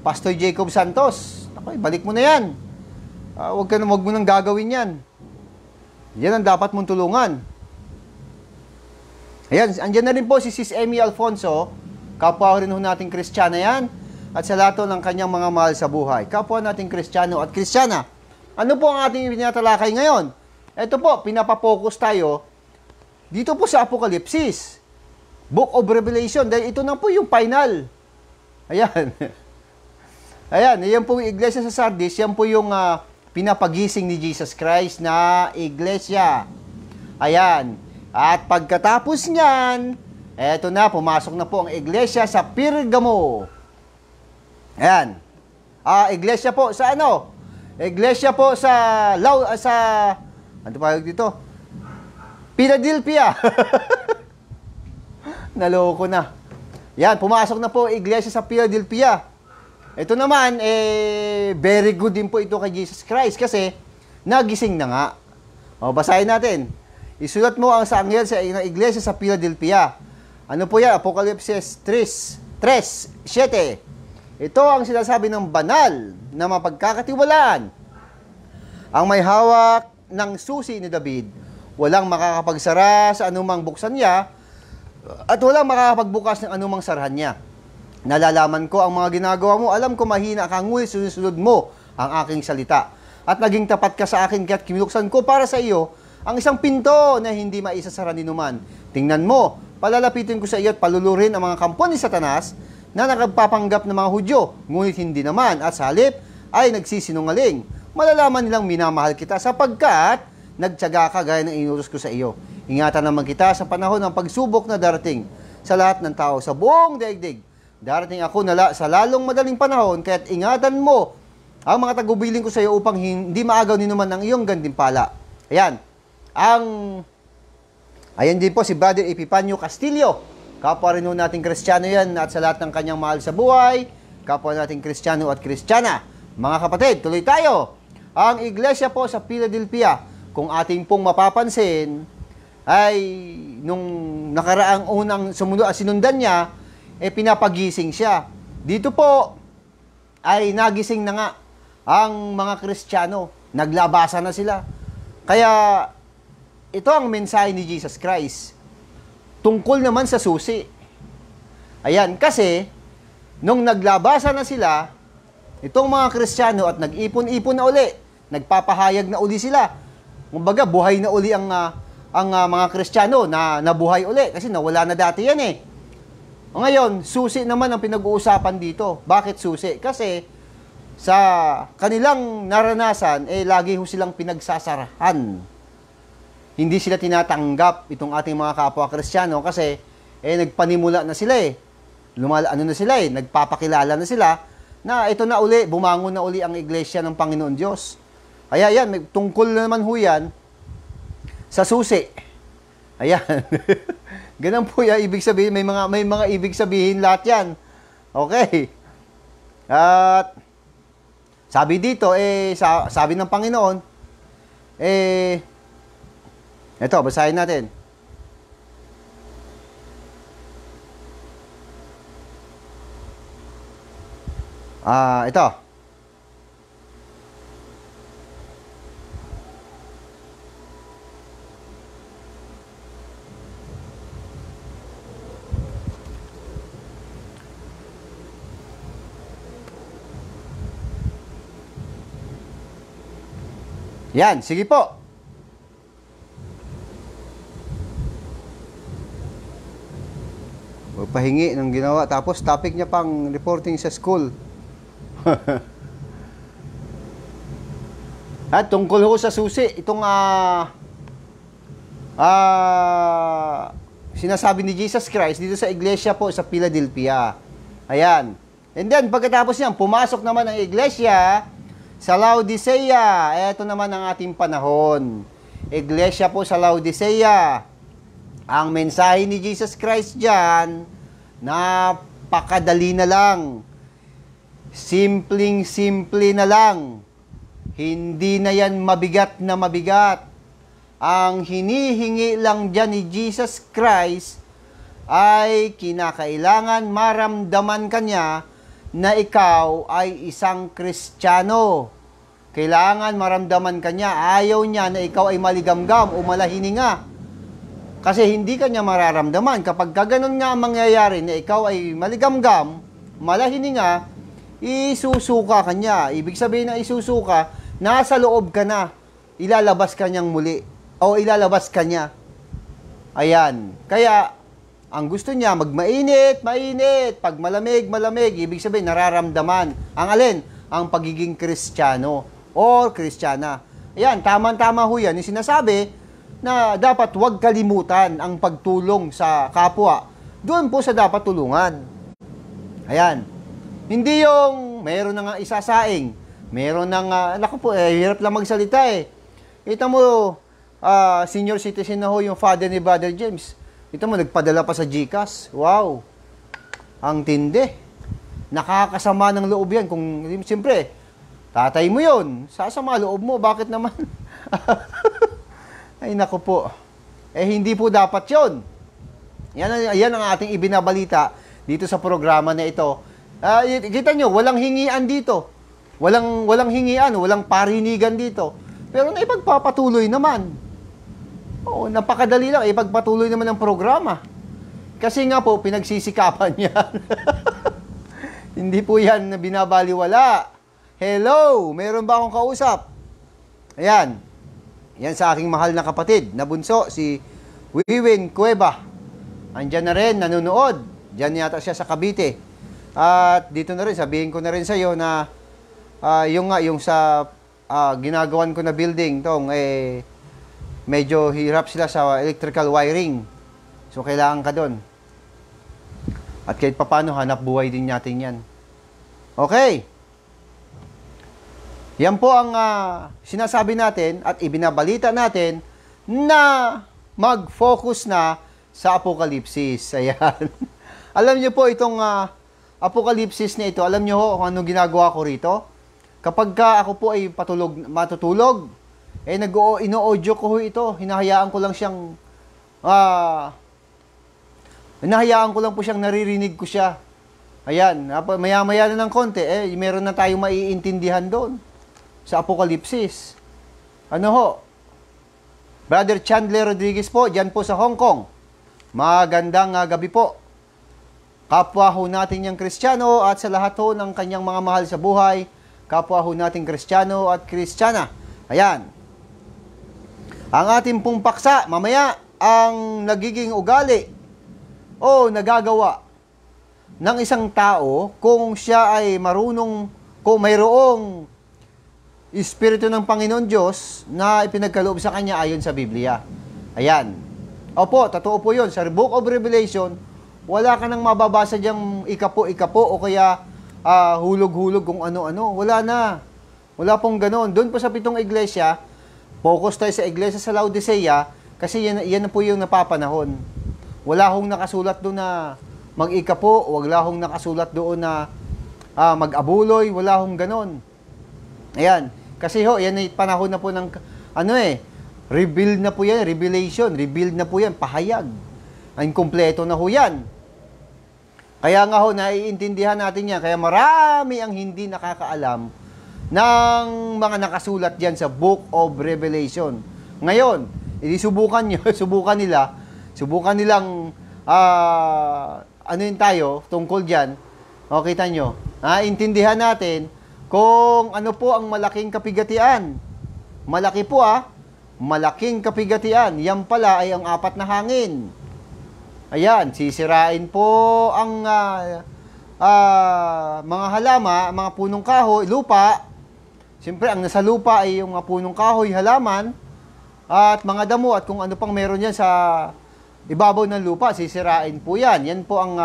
A: Pastor Jacob Santos, okay, balik mo na yan. Huwag mo nang gagawin yan. Yan ang dapat mong tulungan. Ayan, andyan na rin po si Sis Emmy Alfonso. Kapwa rin ho nating Kristiyana yan. At sa lahat ng kanyang mga mahal sa buhay. Kapwa nating Kristiyano at Kristiyana. Ano po ang ating pinatalakay ngayon? Ito po, pinapapokus tayo dito po sa Apokalipsis. Book of Revelation. Dahil ito na po yung final. Ayan. Ayan, yan po yung iglesia sa Sardis. Yan po yung pinapagising ni Jesus Christ na iglesia. Ayan. At pagkatapos niyan, eto na, pumasok na po ang iglesia sa Pergamo. Ayan. Iglesia po sa ano? Iglesia po sa ano pa dito? Philadelphia. Naloko na. Yan, pumasok na po iglesia sa Philadelphia. Ito naman, very good din po ito kay Jesus Christ kasi nagising na nga. Basahin natin. Isulat mo ang sa anghel sa iglesia sa Philadelphia. Ano po yan? Apokalipsis 3:7. Ito ang sinasabi ng banal na mapagkakatiwalaan. Ang may hawak ng susi ni David, walang makakapagsara sa anumang buksan niya at walang makakapagbukas ng anumang sarhan niya. Nalalaman ko ang mga ginagawa mo, alam ko mahina ka, ngunit susunod mo ang aking salita. At naging tapat ka sa akin, kaya't kinuksan ko para sa iyo ang isang pinto na hindi maisasara ni numan. Tingnan mo, palalapitin ko sa iyo at palulurin ang mga kampo ni Satanas na nagpapanggap ng mga Hudyo, ngunit hindi naman, at sa halip ay nagsisinungaling. Malalaman nilang minamahal kita sapagkat nagtiyaga ka gaya ng inutos ko sa iyo. Ingatan naman kita sa panahon ng pagsubok na darating sa lahat ng tao sa buong daigdig. darating ako sa lalong madaling panahon, kaya't ingatan mo ang mga tagubilin ko sa iyo upang hindi maagaw ni naman ang iyong gantimpala. Ayan. Ayan din po si Brother Epifanio Castillo. Kapwa rin nating Kristiyano yan at sa lahat ng kanyang mahal sa buhay, kapwa nating Kristiyano at Kristiyana. Mga kapatid, tuloy tayo. Ang iglesia po sa Philadelphia, kung ating pong mapapansin, ay nung nakaraang unang sinundan niya, pinapagising siya. Dito po, ay nagising na nga ang mga Kristiyano. Naglabasa na sila. Kaya, ito ang mensahe ni Jesus Christ. Tungkol naman sa susi. Ayan, kasi, nung naglabasa na sila, itong mga Kristiyano at nag-ipon-ipon na uli, nagpapahayag na uli sila. Kumbaga, buhay na uli ang mga Kristiyano na nabuhay uli kasi nawala na dati yan eh. Ngayon, susi naman ang pinag-uusapan dito. Bakit susi? Kasi sa kanilang naranasan, lagi ho silang pinagsasarahan. Hindi sila tinatanggap itong ating mga kapwa Kristiyano kasi nagpanimula na sila eh. Nagpapakilala na sila na ito na uli, bumangon na uli ang iglesia ng Panginoon Diyos. Kaya yan, tungkol naman ho yan sa susi. Ayan. Ganun po yan, ibig sabihin, may mga ibig sabihin lahat yan. Okay. At sabi dito, sabi ng Panginoon, ito, basahin natin. Ito. Yan, sige po. Pahingi ng ginawa. Tapos topic niya pang reporting sa school. At tungkol ho sa susi, itong sinasabi ni Jesus Christ dito sa iglesia po sa Philadelphia. Ayan. And then, pagkatapos niyan, pumasok naman ang iglesia sa Laodicea. Ito naman ang ating panahon. Iglesia po sa Laodicea. Ang mensahe ni Jesus Christ dyan, napakadali na lang. Simpleng-simple na lang. Hindi na yan mabigat na mabigat. Ang hinihingi lang dyan ni Jesus Christ ay kinakailangan maramdaman kanya na ikaw ay isang Kristiyano. Kailangan maramdaman kanya, ayaw niya na ikaw ay maligamgam o malahininga. Kasi hindi kanya mararamdaman. Kapag gano'n nga ang mangyayari na ikaw ay maligamgam, malahininga, isusuka kanya. Ibig sabihin na isusuka, nasa loob ka na. Ilalabas kanyang muli. O ilalabas kanya. Ayan. Kaya, ang gusto niya, magmainit, mainit. Pag malamig, malamig. Ibig sabihin, nararamdaman. Ang alin? Ang pagiging Kristiyano or Kristiyana. Ayan, tama-tama ho yan. Yung sinasabi na dapat huwag kalimutan ang pagtulong sa kapwa. Doon po sa dapat tulungan. Ayan. Hindi yung mayroon na nga isasaing. Mayroon na nga, naku po, hirap lang magsalita eh. Ito mo, senior citizen na ho yung father ni Brother James. Ito mo, nagpadala pa sa GCash. Wow. Ang tindi. Nakakasama ng loob yan. Kung, siyempre, tatay mo yun. Sasama loob mo. Bakit naman? Ay, naku po. Hindi po dapat yon. Yan ang ating ibinabalita dito sa programa na ito. Kita nyo, walang hingian dito. Walang hingian, walang parinigan dito. Pero naipagpapatuloy naman. Oo, napakadali lang. Ipagpatuloy naman ang programa. Kasi nga po, pinagsisikapan yan. Hindi po yan na binabaliwala. Hello, meron ba akong kausap? Ayan. Yan sa aking mahal na kapatid, na bunso, si Wiwin Cueva. Andyan na rin, nanonood. Diyan yata siya sa Cavite. At dito na rin, sabihin ko na rin sa iyo na yung sa ginagawan ko na building, medyo hirap sila sa electrical wiring. So, kailangan ka doon. At kahit papano, hanap buhay din natin yan. Okay. Yan po ang sinasabi natin at ibinabalita natin na mag-focus na sa Apokalipsis. Ayan. Alam niyo po itong Apokalipsis na ito, alam niyo kung ano ginagawa ko rito? Kapag ako po ay matutulog, ino-audio ko ito. Hinahayaan ko lang siyang naririnig ko siya. Ayan, maya-maya na ng konti, meron na tayong maiintindihan doon sa Apokalipsis. Ano ho? Brother Chandler Rodriguez po, dyan po sa Hong Kong. Magandang gabi po. Kapwa ho natin yung Kristiyano at sa lahat ho ng kanyang mga mahal sa buhay, kapwa ho natin Kristiyano at Kristiyana. Ayan. Ang ating pong paksa, mamaya, ang nagiging ugali o nagagawa ng isang tao kung siya ay marunong, kung mayroong Espiritu ng Panginoon Diyos na ipinagkaloob sa kanya ayon sa Biblia. Ayan. Opo, totoo po yun. Sa Book of Revelation, wala ka nang mababasa diyang ikapo-ikapo o kaya hulog-hulog kung ano-ano. Wala na. Wala pong ganon. Doon po sa 7 iglesia, focus tayo sa iglesia sa Laodicea kasi yan na po yung napapanahon. Wala hong nakasulat doon na mag-ikapo, wala hong nakasulat doon na mag-abuloy, wala hong ganon. Ayan. Kasi yan ay panahon na po ng, revealed na po yan, revelation, revealed na po yan, pahayag. Ang kumpleto na ho yan. Kaya nga naiintindihan natin yan. Kaya marami ang hindi nakakaalam ng mga nakasulat dyan sa Book of Revelation. Ngayon, subukan nilang, tayo, tungkol dyan. O, kita nyo, intindihan natin kung ano po ang malaking kapigatian. Malaki po malaking kapigatian. Yan pala ay ang 4 na hangin. Ayan, sisirain po ang mga halama, mga punong kahoy, lupa. Siyempre, ang nasa lupa ay yung punong kahoy, halaman, at mga damo at kung ano pang meron yan sa ibabaw ng lupa, sisirain po yan. Yan po ang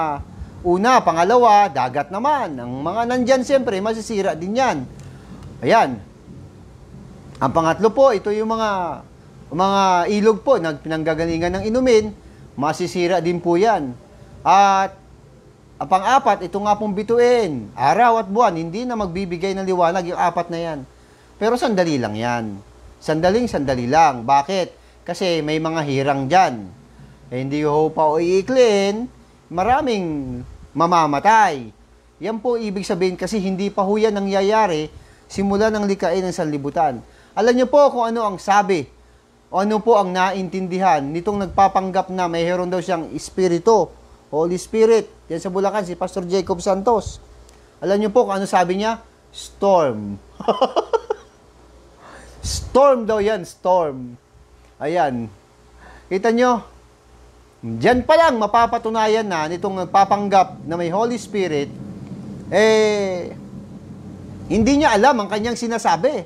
A: una. Pangalawa, dagat naman. Ang mga nandyan, siyempre, masisira din yan. Ayan. Ang pangatlo po, ito yung mga ilog po na pinanggagalingan ng inumin, masisira din po yan. At ang pang-apat, ito nga pong bituin. Araw at buwan, hindi na magbibigay ng liwanag yung 4 na yan. Pero sandali lang yan. Sandali lang. Bakit? Kasi may mga hirang dyan. Hindi ho pa o iiklin, maraming mamamatay. Yan po ibig sabihin kasi hindi pa ho yan nangyayari simula ng likain ng sanlibutan. Alam niyo po kung ano ang sabi o ano po ang naintindihan nitong nagpapanggap na mayroon daw siyang Espiritu, Holy Spirit. Yan sa Bulacan, si Pastor Jacob Santos. Alam niyo po kung ano sabi niya? Storm. Storm daw yan, storm. Ayan. Kita nyo? Diyan pa lang mapapatunayan na nitong nagpapanggap na may Holy Spirit, hindi niya alam ang kanyang sinasabi.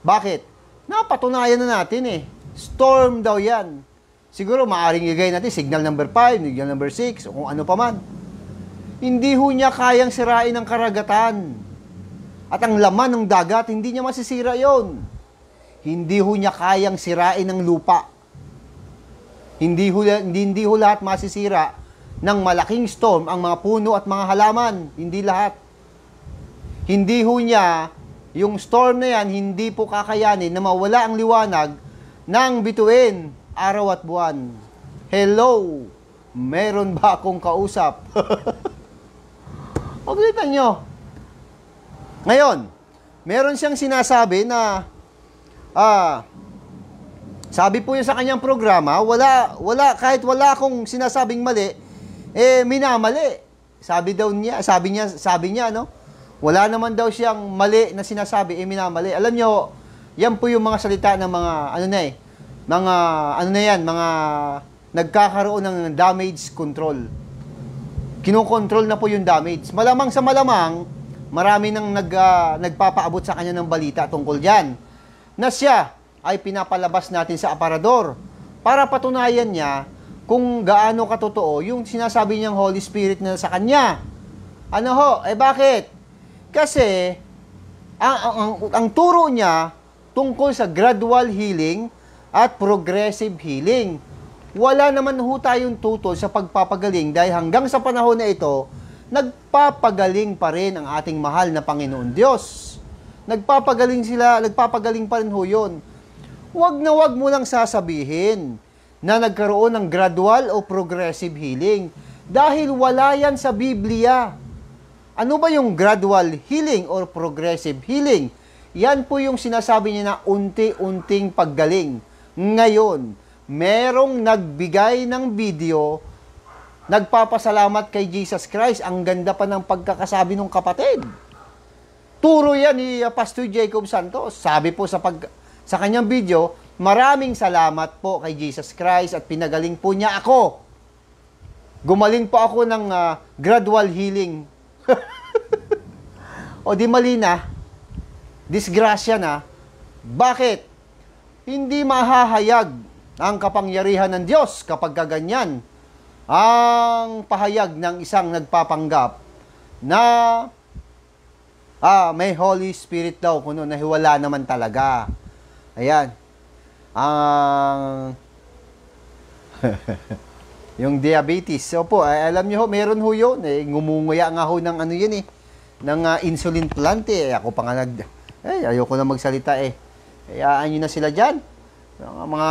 A: Bakit? Napatunayan na natin Storm daw yan. Siguro maaaring igay natin signal number 5, signal number 6, o kung ano pa man. Hindi ho niya kayang sirain ang karagatan. At ang laman ng dagat, hindi niya masisira yon. Hindi ho niya kayang sirain ang lupa. Hindi ho lahat masisira ng malaking storm ang mga puno at mga halaman. Hindi lahat. Hindi ho niya, yung storm na yan, hindi po kakayanin na mawala ang liwanag ng bituin, araw at buwan. Hello! Meron ba akong kausap? Pagkita nyo. Ngayon, meron siyang sinasabi na sabi po yun sa kanyang programa, kahit wala akong sinasabing mali, minamali. Sabi niya, no? Wala naman daw siyang mali na sinasabi, minamali. Alam nyo, yan po yung mga salita ng mga, mga nagkakaroon ng damage control. Kinokontrol na po yung damage. Malamang sa malamang, marami nang nagpapaabot sa kanya ng balita tungkol dyan. Na siya ay pinapalabas natin sa aparador para patunayan niya kung gaano katotoo yung sinasabi niyang Holy Spirit na sa kanya. Ano ho? Bakit? Kasi, ang turo niya tungkol sa gradual healing at progressive healing. Wala naman ho tayong tutol sa pagpapagaling dahil hanggang sa panahon na ito, nagpapagaling pa rin ang ating mahal na Panginoon Diyos. Nagpapagaling pa rin ho yun. Huwag na huwag mo lang sasabihin na nagkaroon ng gradual o progressive healing dahil wala yan sa Biblia. Ano ba yung gradual healing or progressive healing? Yan po yung sinasabi niya na unti-unting paggaling. Ngayon, merong nagbigay ng video, nagpapasalamat kay Jesus Christ. Ang ganda pa ng pagkakasabi ng kapatid. Turo yan ni Pastor Jacob Santos. Sabi po sa kanyang video, maraming salamat po kay Jesus Christ at pinagaling po niya ako. Gumaling po ako ng gradual healing. O di mali na, disgrasya na. Bakit? Hindi mahahayag ang kapangyarihan ng Diyos kapag kaganyan ang pahayag ng isang nagpapanggap na may Holy Spirit daw kuno na wala naman talaga. Ayan. Yung diabetes. So po, alam niyo ho, meron ho yun. Ngumunguya nga ho ng ano yun ng insulin plant Ako pa nga ayoko na magsalita Hayaan nyo na sila dyan. Mga,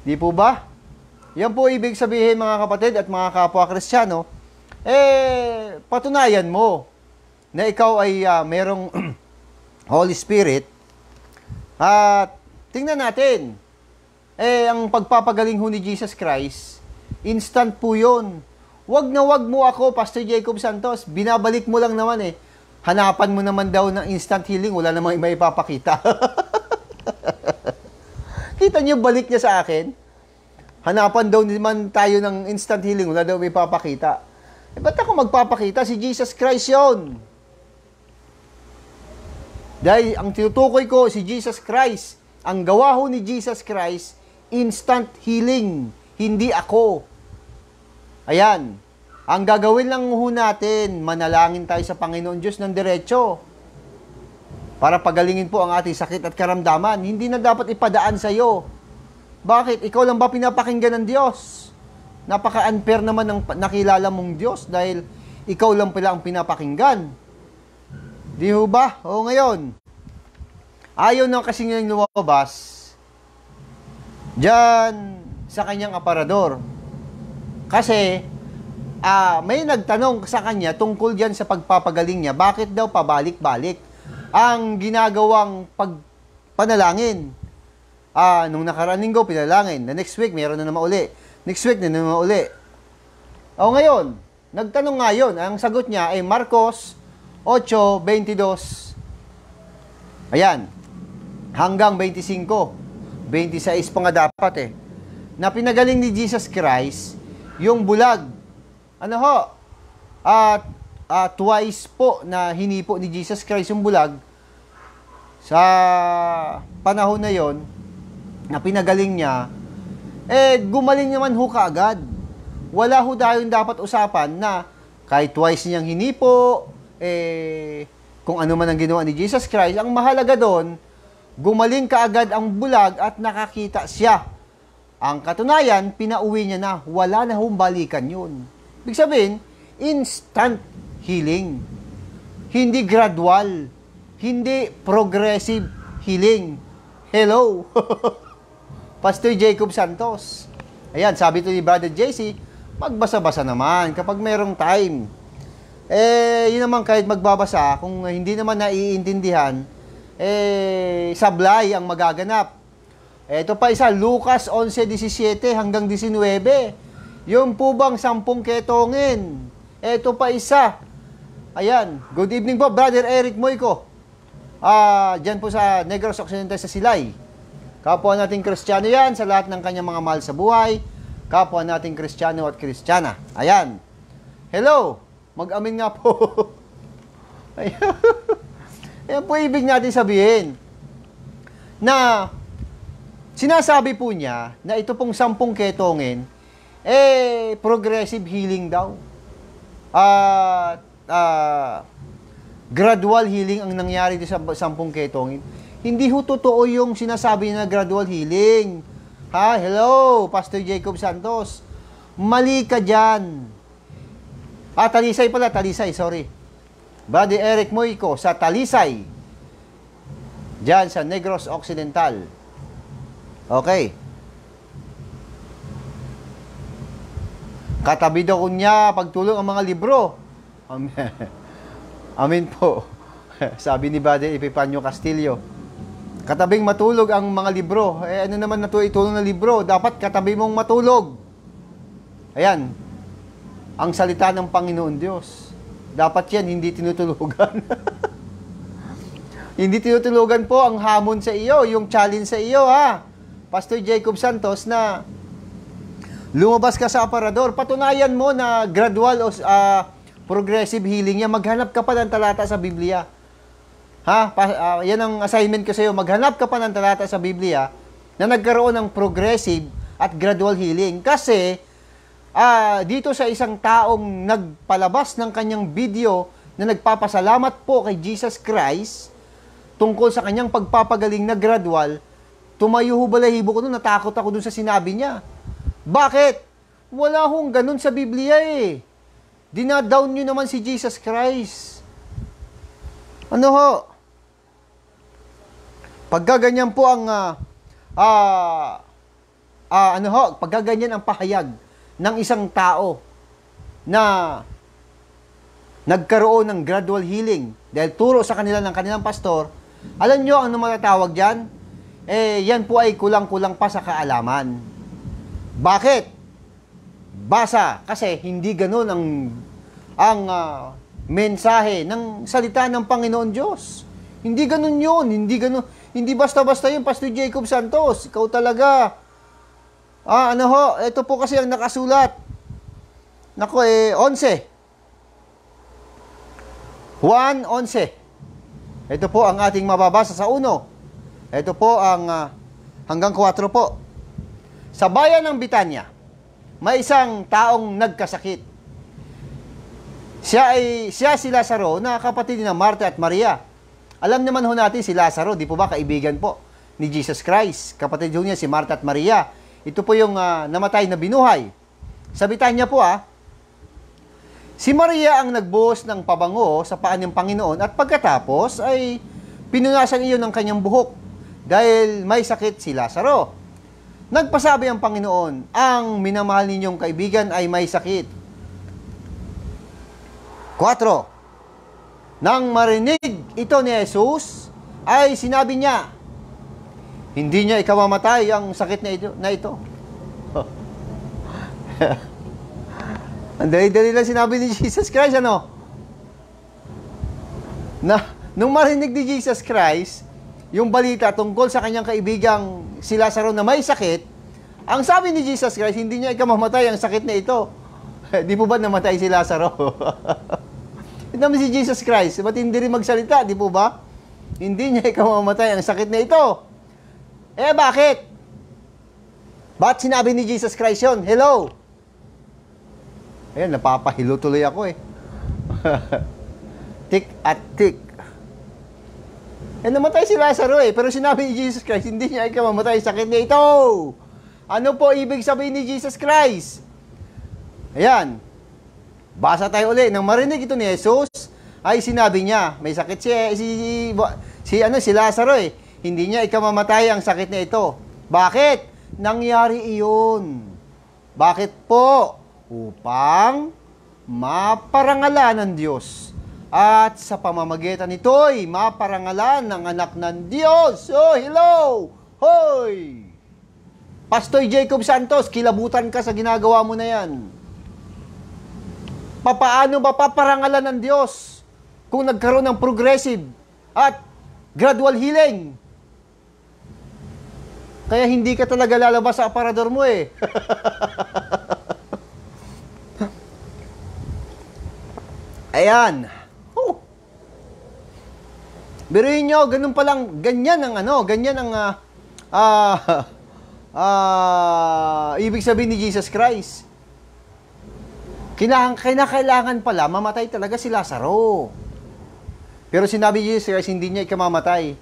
A: di po ba? Yan po ibig sabihin mga kapatid at mga kapwa Kristiyano, patunayan mo na ikaw ay merong Holy Spirit at tingnan natin, ang pagpapagaling ho ni Jesus Christ, instant po yun. Wag na wag mo ako, Pastor Jacob Santos, binabalik mo lang naman Hanapan mo naman daw ng instant healing, wala namang may ipapakita. Kita niyo balik niya sa akin? Hanapan daw naman tayo ng instant healing, wala daw may ipapakita. Ba't ako magpapakita? Si Jesus Christ yun. Dahil ang tinutukoy ko, si Jesus Christ. Ang gawa ho ni Jesus Christ, instant healing. Hindi ako. Ayan. Ang gagawin lang ho natin, manalangin tayo sa Panginoon Diyos ng diretso. Para pagalingin po ang ating sakit at karamdaman. Hindi na dapat ipadaan sa iyo. Bakit? Ikaw lang ba pinapakinggan ng Diyos? Napaka-unfair naman ng nakilala mong Diyos dahil ikaw lang pala ang pinapakinggan. Di ho ba? O ngayon, ayaw na kasi ngayon lumabas diyan sa kanyang aparador. Kasi, may nagtanong sa kanya tungkol diyan sa pagpapagaling niya. Bakit daw pabalik-balik ang ginagawang panalangin? Nung nakaraan linggo, pinalangin. The next week, meron na naman uli. Next week, na naman uli. O ngayon, nagtanong nga yun. Ang sagot niya ay Marcos 8:22. Ayan. Hanggang 25. 26 pa nga dapat Na pinagaling ni Jesus Christ, yung bulag. Ano ho? Twice po na hinipo ni Jesus Christ yung bulag sa panahon na yon na pinagaling niya, gumaling naman ho kaagad. Wala ho tayong dapat usapan na kahit twice niyang hinipo, kung ano man ang ginawa ni Jesus Christ, ang mahalaga doon, gumaling kaagad ang bulag at nakakita siya. Ang katunayan, pinauwi niya na, wala na hong balikan yun. Ibig sabihin, instant healing. Hindi gradual. Hindi progressive healing. Hello! Pastor Jacob Santos. Ayan, sabi to ni Brother JC, magbasa-basa naman kapag merong time. Yun naman kahit magbabasa, kung hindi naman naiintindihan, sablay ang magaganap. Ito pa isa, Lucas 11:17 hanggang 19. Yung po bang 10 ketongin? Ito pa isa. Ayan, good evening po, Brother Eric Moico. Diyan po sa Negros Occidental sa Silay. Kapwa nating Kristiyano yan sa lahat ng kanyang mga mahal sa buhay. Kapwa nating Kristiyano at Kristiyana. Ayan. Hello. Mag-amin nga po. Ayan. Ayan po ibig natin sabihin. Na sinasabi po niya na ito pong 10 ketongin, progressive healing daw. At gradual healing ang nangyari sa 10 ketongin. Hindi ho totoo yung sinasabi na gradual healing. Hello, Pastor Jacob Santos. Mali ka dyan. Talisay, sorry. Buddy Eric Moico sa Talisay. Dyan sa Negros Occidental. Okay. Katabi daw niya pagtulong ang mga libro. Amen po. Sabi ni Buddy Epifanio Castillo. Katabing matulog ang mga libro. Ano naman na ito itulong na libro? Dapat katabi mong matulog. Ayan. Ang salita ng Panginoon Diyos. Dapat yan, hindi tinutulugan. Hindi tinutulugan po ang hamon sa iyo, yung challenge sa iyo, Pastor Jacob Santos, na lumabas ka sa aparador, patunayan mo na gradual o progressive healing yan. Maghanap ka pa ng talata sa Biblia. Yan ang assignment ko sa iyo. Maghanap ka pa ng talata sa Biblia na nagkaroon ng progressive at gradual healing. Kasi, dito sa isang taong nagpalabas ng kanyang video na nagpapasalamat po kay Jesus Christ tungkol sa kanyang pagpapagaling na gradual, tumayo ho balahibo ko doon, natakot ako doon sa sinabi niya. Bakit? Wala hong ganun sa Biblia eh. Dinadown nyo naman si Jesus Christ. Ano ho? Pagkaganyan po ang pagkaganyan ang pahayag ng isang tao na nagkaroon ng gradual healing dahil turo sa kanila ng kanilang pastor, alam nyo ang matatawag dyan? Yan po ay kulang-kulang pa sa kaalaman. Bakit? Basa, kasi hindi ganun ang mensahe ng salita ng Panginoon Diyos. Hindi ganun yun, hindi basta-basta yun, Pastor Jacob Santos. Ikaw talaga. Ito po kasi ang nakasulat. 11. Juan 11. Ito po ang ating mababasa sa 1. Ito po ang hanggang 4 po. Sa bayan ng Bitanya, may isang taong nagkasakit. Siya si Lazaro na kapatid ni Marta at Maria. Alam naman ho natin si Lazaro, di po ba kaibigan po ni Jesus Christ. Kapatid ho niya si Marta at Maria. Ito po yung namatay na binuhay. Sa Bitanya po si Maria ang nagbuhos ng pabango sa paan ng Panginoon at pagkatapos ay pinunasan iyon ng kanyang buhok dahil may sakit si Lazaro. Nagpasabi ang Panginoon, ang minamahal ninyong kaibigan ay may sakit. 4. Nang marinig ito ni Jesus, ay sinabi niya, hindi niya ikamamatay ang sakit na ito. Ang dali-dali lang sinabi ni Jesus Christ, nung marinig ni Jesus Christ, yung balita tungkol sa kanyang kaibigang si Lazaro na may sakit, ang sabi ni Jesus Christ, hindi niya ikamamatay ang sakit na ito. Di po ba namatay si Lazaro? Ito naman si Jesus Christ, ba't hindi rin magsalita, di po ba? Hindi niya ikamamatay ang sakit na ito. Bakit? Ba't sinabi ni Jesus Christ yun? Hello? Ayan, napapahilo tuloy ako Tik at tik. Namatay si Lazaro pero sinabi ni Jesus Christ, hindi niya ikamamatay sakit niya ito. Ano po ibig sabihin ni Jesus Christ? Ayan. Basa tayo uli. Nang marinig ito ni Jesus, ay sinabi niya, may sakit si Lazaro Hindi niya ikamamatay ang sakit na ito. Bakit? Nangyari iyon. Bakit po? Upang maparangalan ng Diyos. At sa pamamagitan nito'y maparangalan ng anak ng Diyos. Hello! Hoy! Pastor Jacob Santos, kilabutan ka sa ginagawa mo na yan. Papaano ba paparangalan ng Diyos kung nagkaroon ng progressive at gradual healing? Kaya hindi ka talaga lalabas sa aparador mo Ayan. Biruin nyo, ganun palang, ganyan ang ibig sabihin ni Jesus Christ. Kinakailangan pala, mamatay talaga si Lazaro. Pero sinabi ni Jesus Christ, hindi niya ikamamatay.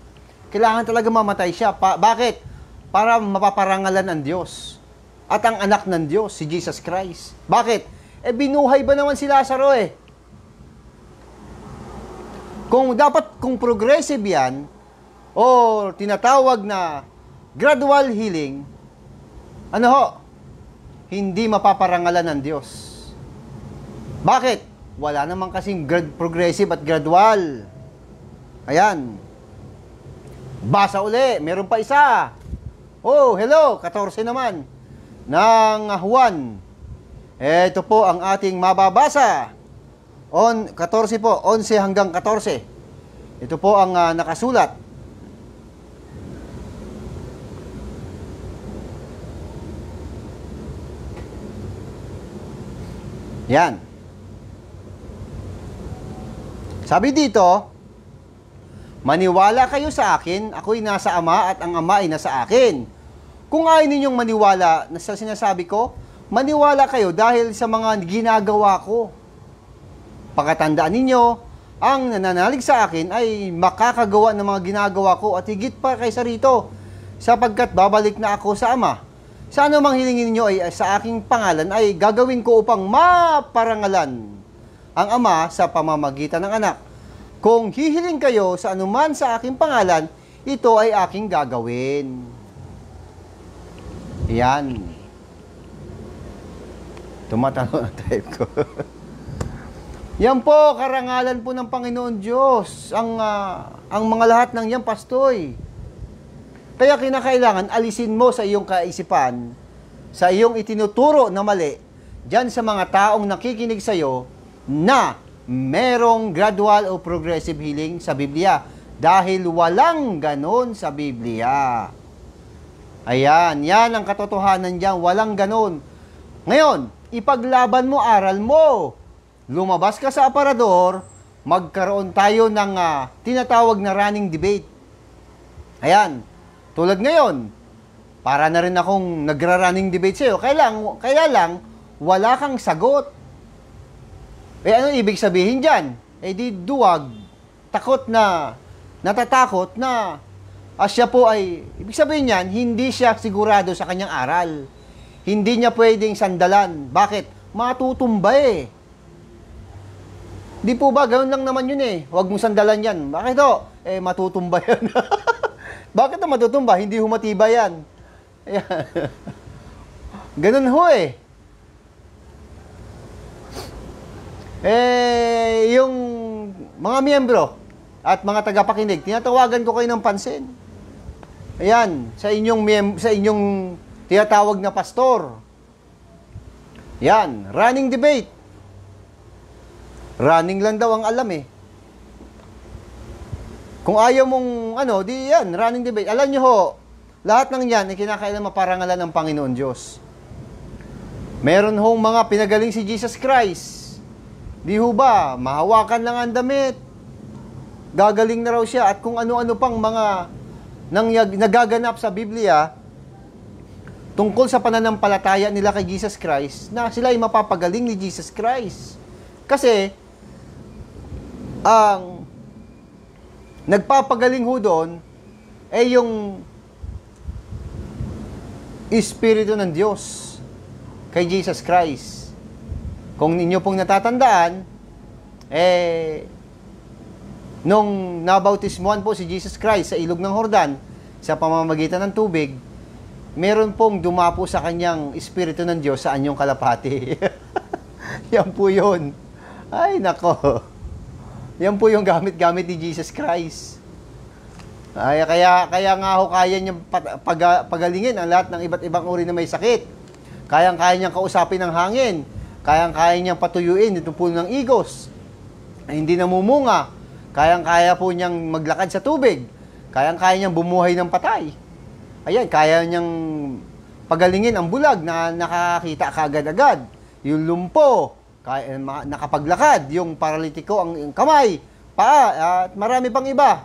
A: Kailangan talaga mamatay siya. Bakit? Para mapaparangalan ang Diyos. At ang anak ng Diyos, si Jesus Christ. Bakit? Binuhay ba naman si Lazaro eh? Kung progressive yan, o tinatawag na gradual healing, hindi mapaparangalan ng Diyos. Bakit? Wala naman kasing progressive at gradual. Ayan. Basa uli. Meron pa isa. Oh, hello. 14 naman. Ng Juan. Ito po ang ating mababasa. 14 po. 11 hanggang 14. Ito po ang nakasulat. Yan. Sabi dito, maniwala kayo sa akin, ako'y nasa Ama at ang Ama ay nasa akin. Kung ayaw ninyong maniwala sa sinasabi ko, maniwala kayo dahil sa mga ginagawa ko. Pakatandaan ninyo, ang nananalig sa akin ay makakagawa ng mga ginagawa ko at higit pa kaysa rito, sapagkat babalik na ako sa Ama. Sa anumang hilingin ninyo ay sa aking pangalan ay gagawin ko upang maparangalan ang Ama sa pamamagitan ng Anak. Kung hihiling kayo sa anuman sa aking pangalan, ito ay aking gagawin. Yan. Tumatalo na type ko. Yan po, karangalan po ng Panginoon Diyos. Ang mga lahat ng yan, pastoy. Kaya kinakailangan, alisin mo sa iyong kaisipan, sa iyong itinuturo na mali, dyan sa mga taong nakikinig sa iyo, na merong gradual o progressive healing sa Biblia. Dahil walang ganon sa Biblia. Ayan, yan ang katotohanan dyan. Walang ganon. Ngayon, ipaglaban mo, aral mo. Lumabas ka sa aparador, magkaroon tayo ng tinatawag na running debate. Ayan, tulad ngayon, para na rin akong nagra-running debate sa'yo. Kaya lang, wala kang sagot. Ano ibig sabihin dyan? Di duwag, natatakot na siya po ay, ibig sabihin yan, hindi siya sigurado sa kanyang aral. Hindi niya pwedeng sandalan. Bakit? Matutumba eh. Di po ba? Ganoon lang naman yun eh. Huwag mong sandalan yan. Bakit o? Matutumba yan. Bakit na matutumba? Hindi humatiba yan. Ayan. Ganun ho eh. Yung mga miyembro at mga tagapakinig, tinatawagan ko kayo ng pansin. Ayan, sa inyong tinatawag na pastor. Yan, running debate. Running lang daw ang alam eh. Kung ayaw mong di yan, running debate. Alam nyo ho, lahat ng yan ay kinakailangan maparangalan ng Panginoon Diyos. Meron hong mga pinagaling si Jesus Christ. Di ho ba, mahawakan lang ang damit. Gagaling na raw siya at kung ano-ano pang mga nagaganap sa Biblia tungkol sa pananampalataya nila kay Jesus Christ na sila ay mapapagaling ni Jesus Christ. Kasi ang nagpapagaling ho doon yung Espiritu ng Diyos kay Jesus Christ. Kung ninyo pong natatandaan, nung nabautismuhan po si Jesus Christ sa ilog ng Jordan, sa pamamagitan ng tubig, meron pong dumapo sa kanyang Espiritu ng Diyos sa anyong kalapati. Yan po yun. Ay, nako. Yan po yung gamit-gamit ni Jesus Christ. Kaya nga ho, kaya niyang pagalingin ang lahat ng iba't ibang uri na may sakit. Kayang-kaya niyang kausapin ng hangin. Kayang-kaya niyang patuyuin itong puno ng igos. Hindi namumunga. Kayang-kaya po niyang maglakad sa tubig. Kayang-kaya niyang bumuhay ng patay. Ayan, kaya niyang pagalingin ang bulag na nakakita kaagad-agad. Yung lumpo, nakapaglakad. Yung paralitiko, ang kamay, paa, at marami pang iba.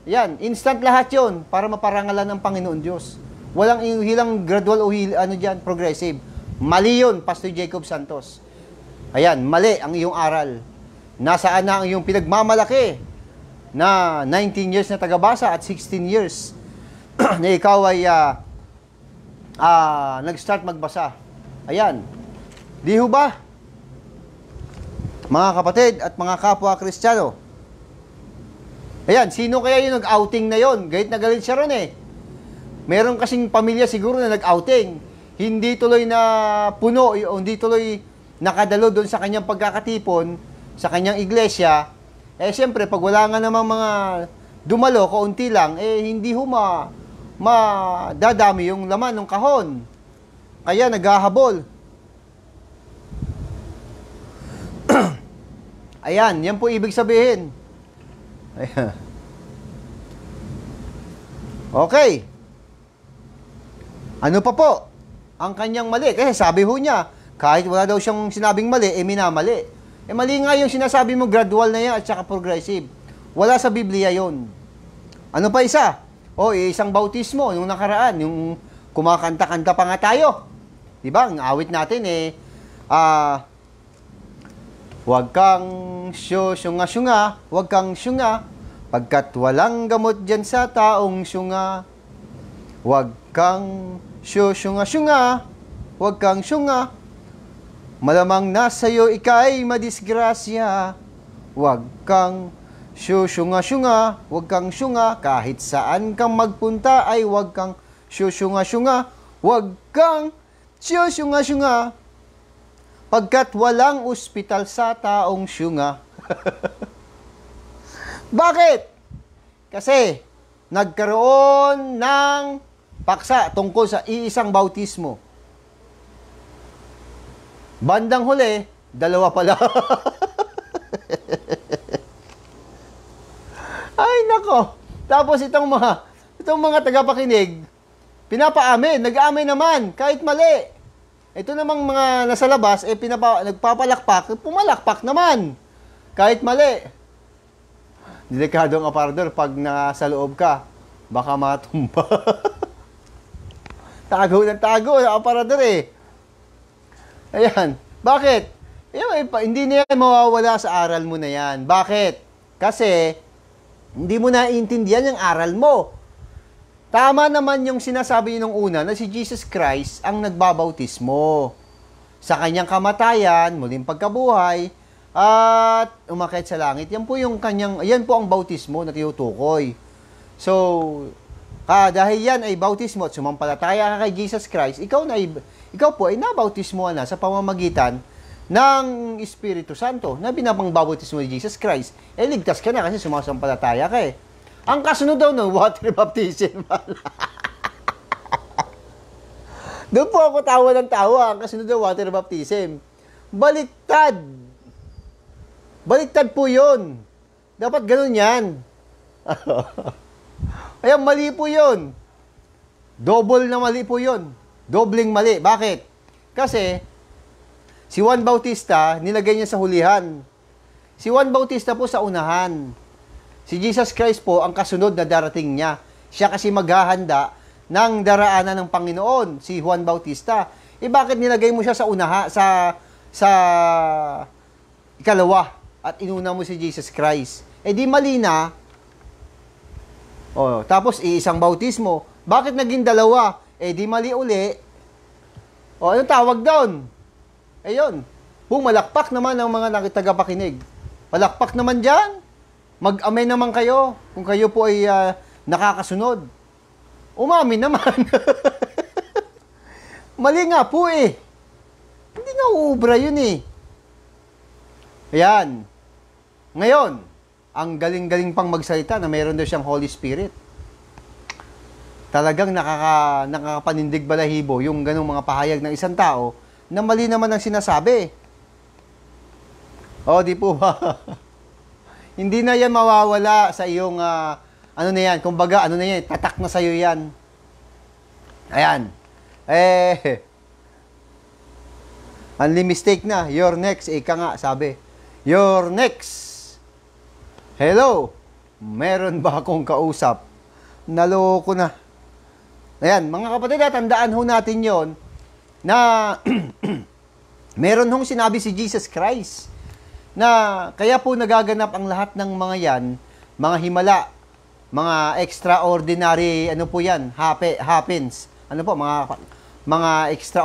A: Yan, instant lahat yon para maparangalan ng Panginoon Diyos. Walang hilang gradual o progressive. Mali yun, Pastor Jacob Santos. Ayan, mali ang iyong aral. Nasaan na ang iyong pinagmamalaki na 19 years na tagabasa at 16 years na ikaw ay nag-start magbasa. Ayan. Di ho ba? Mga kapatid at mga kapwa Kristiyano. Ayan, sino kaya yung nag-outing na yon? Galit na galit siya ron eh. Meron kasing pamilya siguro na nag-outing. Hindi tuloy na puno, o hindi tuloy nakadalo doon sa kanyang pagkakatipon, sa kanyang iglesia. Eh, siyempre, pag wala nga namang mga dumalo, kaunti lang, eh, hindi ho madadami yung laman ng kahon. Kaya, naghahabol. Ayan, yan po ibig sabihin. Ayan. Okay. Ano pa po? Ang kanyang mali. Kasi sabi ho niya, kahit wala daw siyang sinabing mali, eh minamali. Eh mali nga yung sinasabi mo, gradual na yan at saka progressive. Wala sa Biblia yon. Ano pa isa? O, isang bautismo, yung nakaraan, yung kumakanta-kanta pa nga tayo. Diba? Ang awit natin eh, huwag kang syunga-syunga, huwag kang syunga, pagkat walang gamot dyan sa taong syunga. Huwag kang syunga-syunga, huwag kang syunga, malamang na sa'yo ika'y madisgrasya. Huwag kang syunga-syunga, huwag kang syunga, kahit saan kang magpunta ay huwag kang syunga-syunga, huwag kang syunga-syunga, pagkat walang ospital sa taong syunga. Bakit? Kasi nagkaroon ng paksa tungkol sa iisang bautismo. Bandang huli, dalawa pala. Ay, nako. Tapos itong mga tagapakinig, pinapaamin, nag-aamin naman, kahit mali. Ito namang mga nasa labas, nagpapalakpak, pumalakpak naman. Kahit mali. Delikado ang aparador pag nasa loob ka, baka matumba. Tago ng tago ang aparador eh. Ayan. Bakit? Hindi na yan mawawala sa aral mo na yan. Bakit? Kasi, hindi mo naiintindihan yung aral mo. Tama naman yung sinasabi nung una na si Jesus Christ ang nagbabautismo. Sa kanyang kamatayan, muling pagkabuhay, at umakyat sa langit. Yan po ang bautismo na tinutukoy. So, dahil yan ay bautismo at sumampalataya ka kay Jesus Christ, ikaw po ay nabautismo na sa pamamagitan ng Espiritu Santo na bautismo ni Jesus Christ. Eh, ligtas ka na kasi sumasampalataya ka eh. Ang kasunod daw ng water baptism. Doon po ako tawa ng tawa. Ang kasunod ng water baptism. Baliktad. Baliktad po yun. Dapat ganun yan. Kaya mali po yun. Double na mali po yun. Dobling mali. Bakit? Kasi, si Juan Bautista, nilagay niya sa hulihan. Si Juan Bautista po sa unahan. Si Jesus Christ po ang kasunod na darating niya. Siya kasi maghahanda ng daraanan ng Panginoon, si Juan Bautista. Eh bakit nilagay mo siya sa sa ikalawa at inuna mo si Jesus Christ? Eh di mali na. Oh, tapos iisang bautismo. Bakit naging dalawa? Eh di mali uli. O anong tawag doon? Ayun. Pumalakpak naman ang mga tagapakinig. Palakpak naman dyan. Mag-amen naman kayo kung kayo po ay nakakasunod. Umamin naman. Mali nga po eh. Hindi na uubra yun eh. Ayan. Ngayon, ang galing-galing pang magsalita na mayroon daw siyang Holy Spirit. Talagang nakakapanindig balahibo yung ganong mga pahayag ng isang tao na mali naman ang sinasabi. O, di po ba? Hindi na yan mawawala sa iyong, ano na yan, kumbaga, ano na yan, tatak na sa'yo yan. Ayan. Only mistake na, you're next, ika nga, sabi. You're next. Hello, meron ba akong kausap? Naloko na. Ayan, mga kapatid, tandaan ho natin yon na Meron hong sinabi si Jesus Christ na kaya po nagaganap ang lahat ng mga yan, mga himala, mga extraordinary, ano po yan, happens. Ano po, mga extra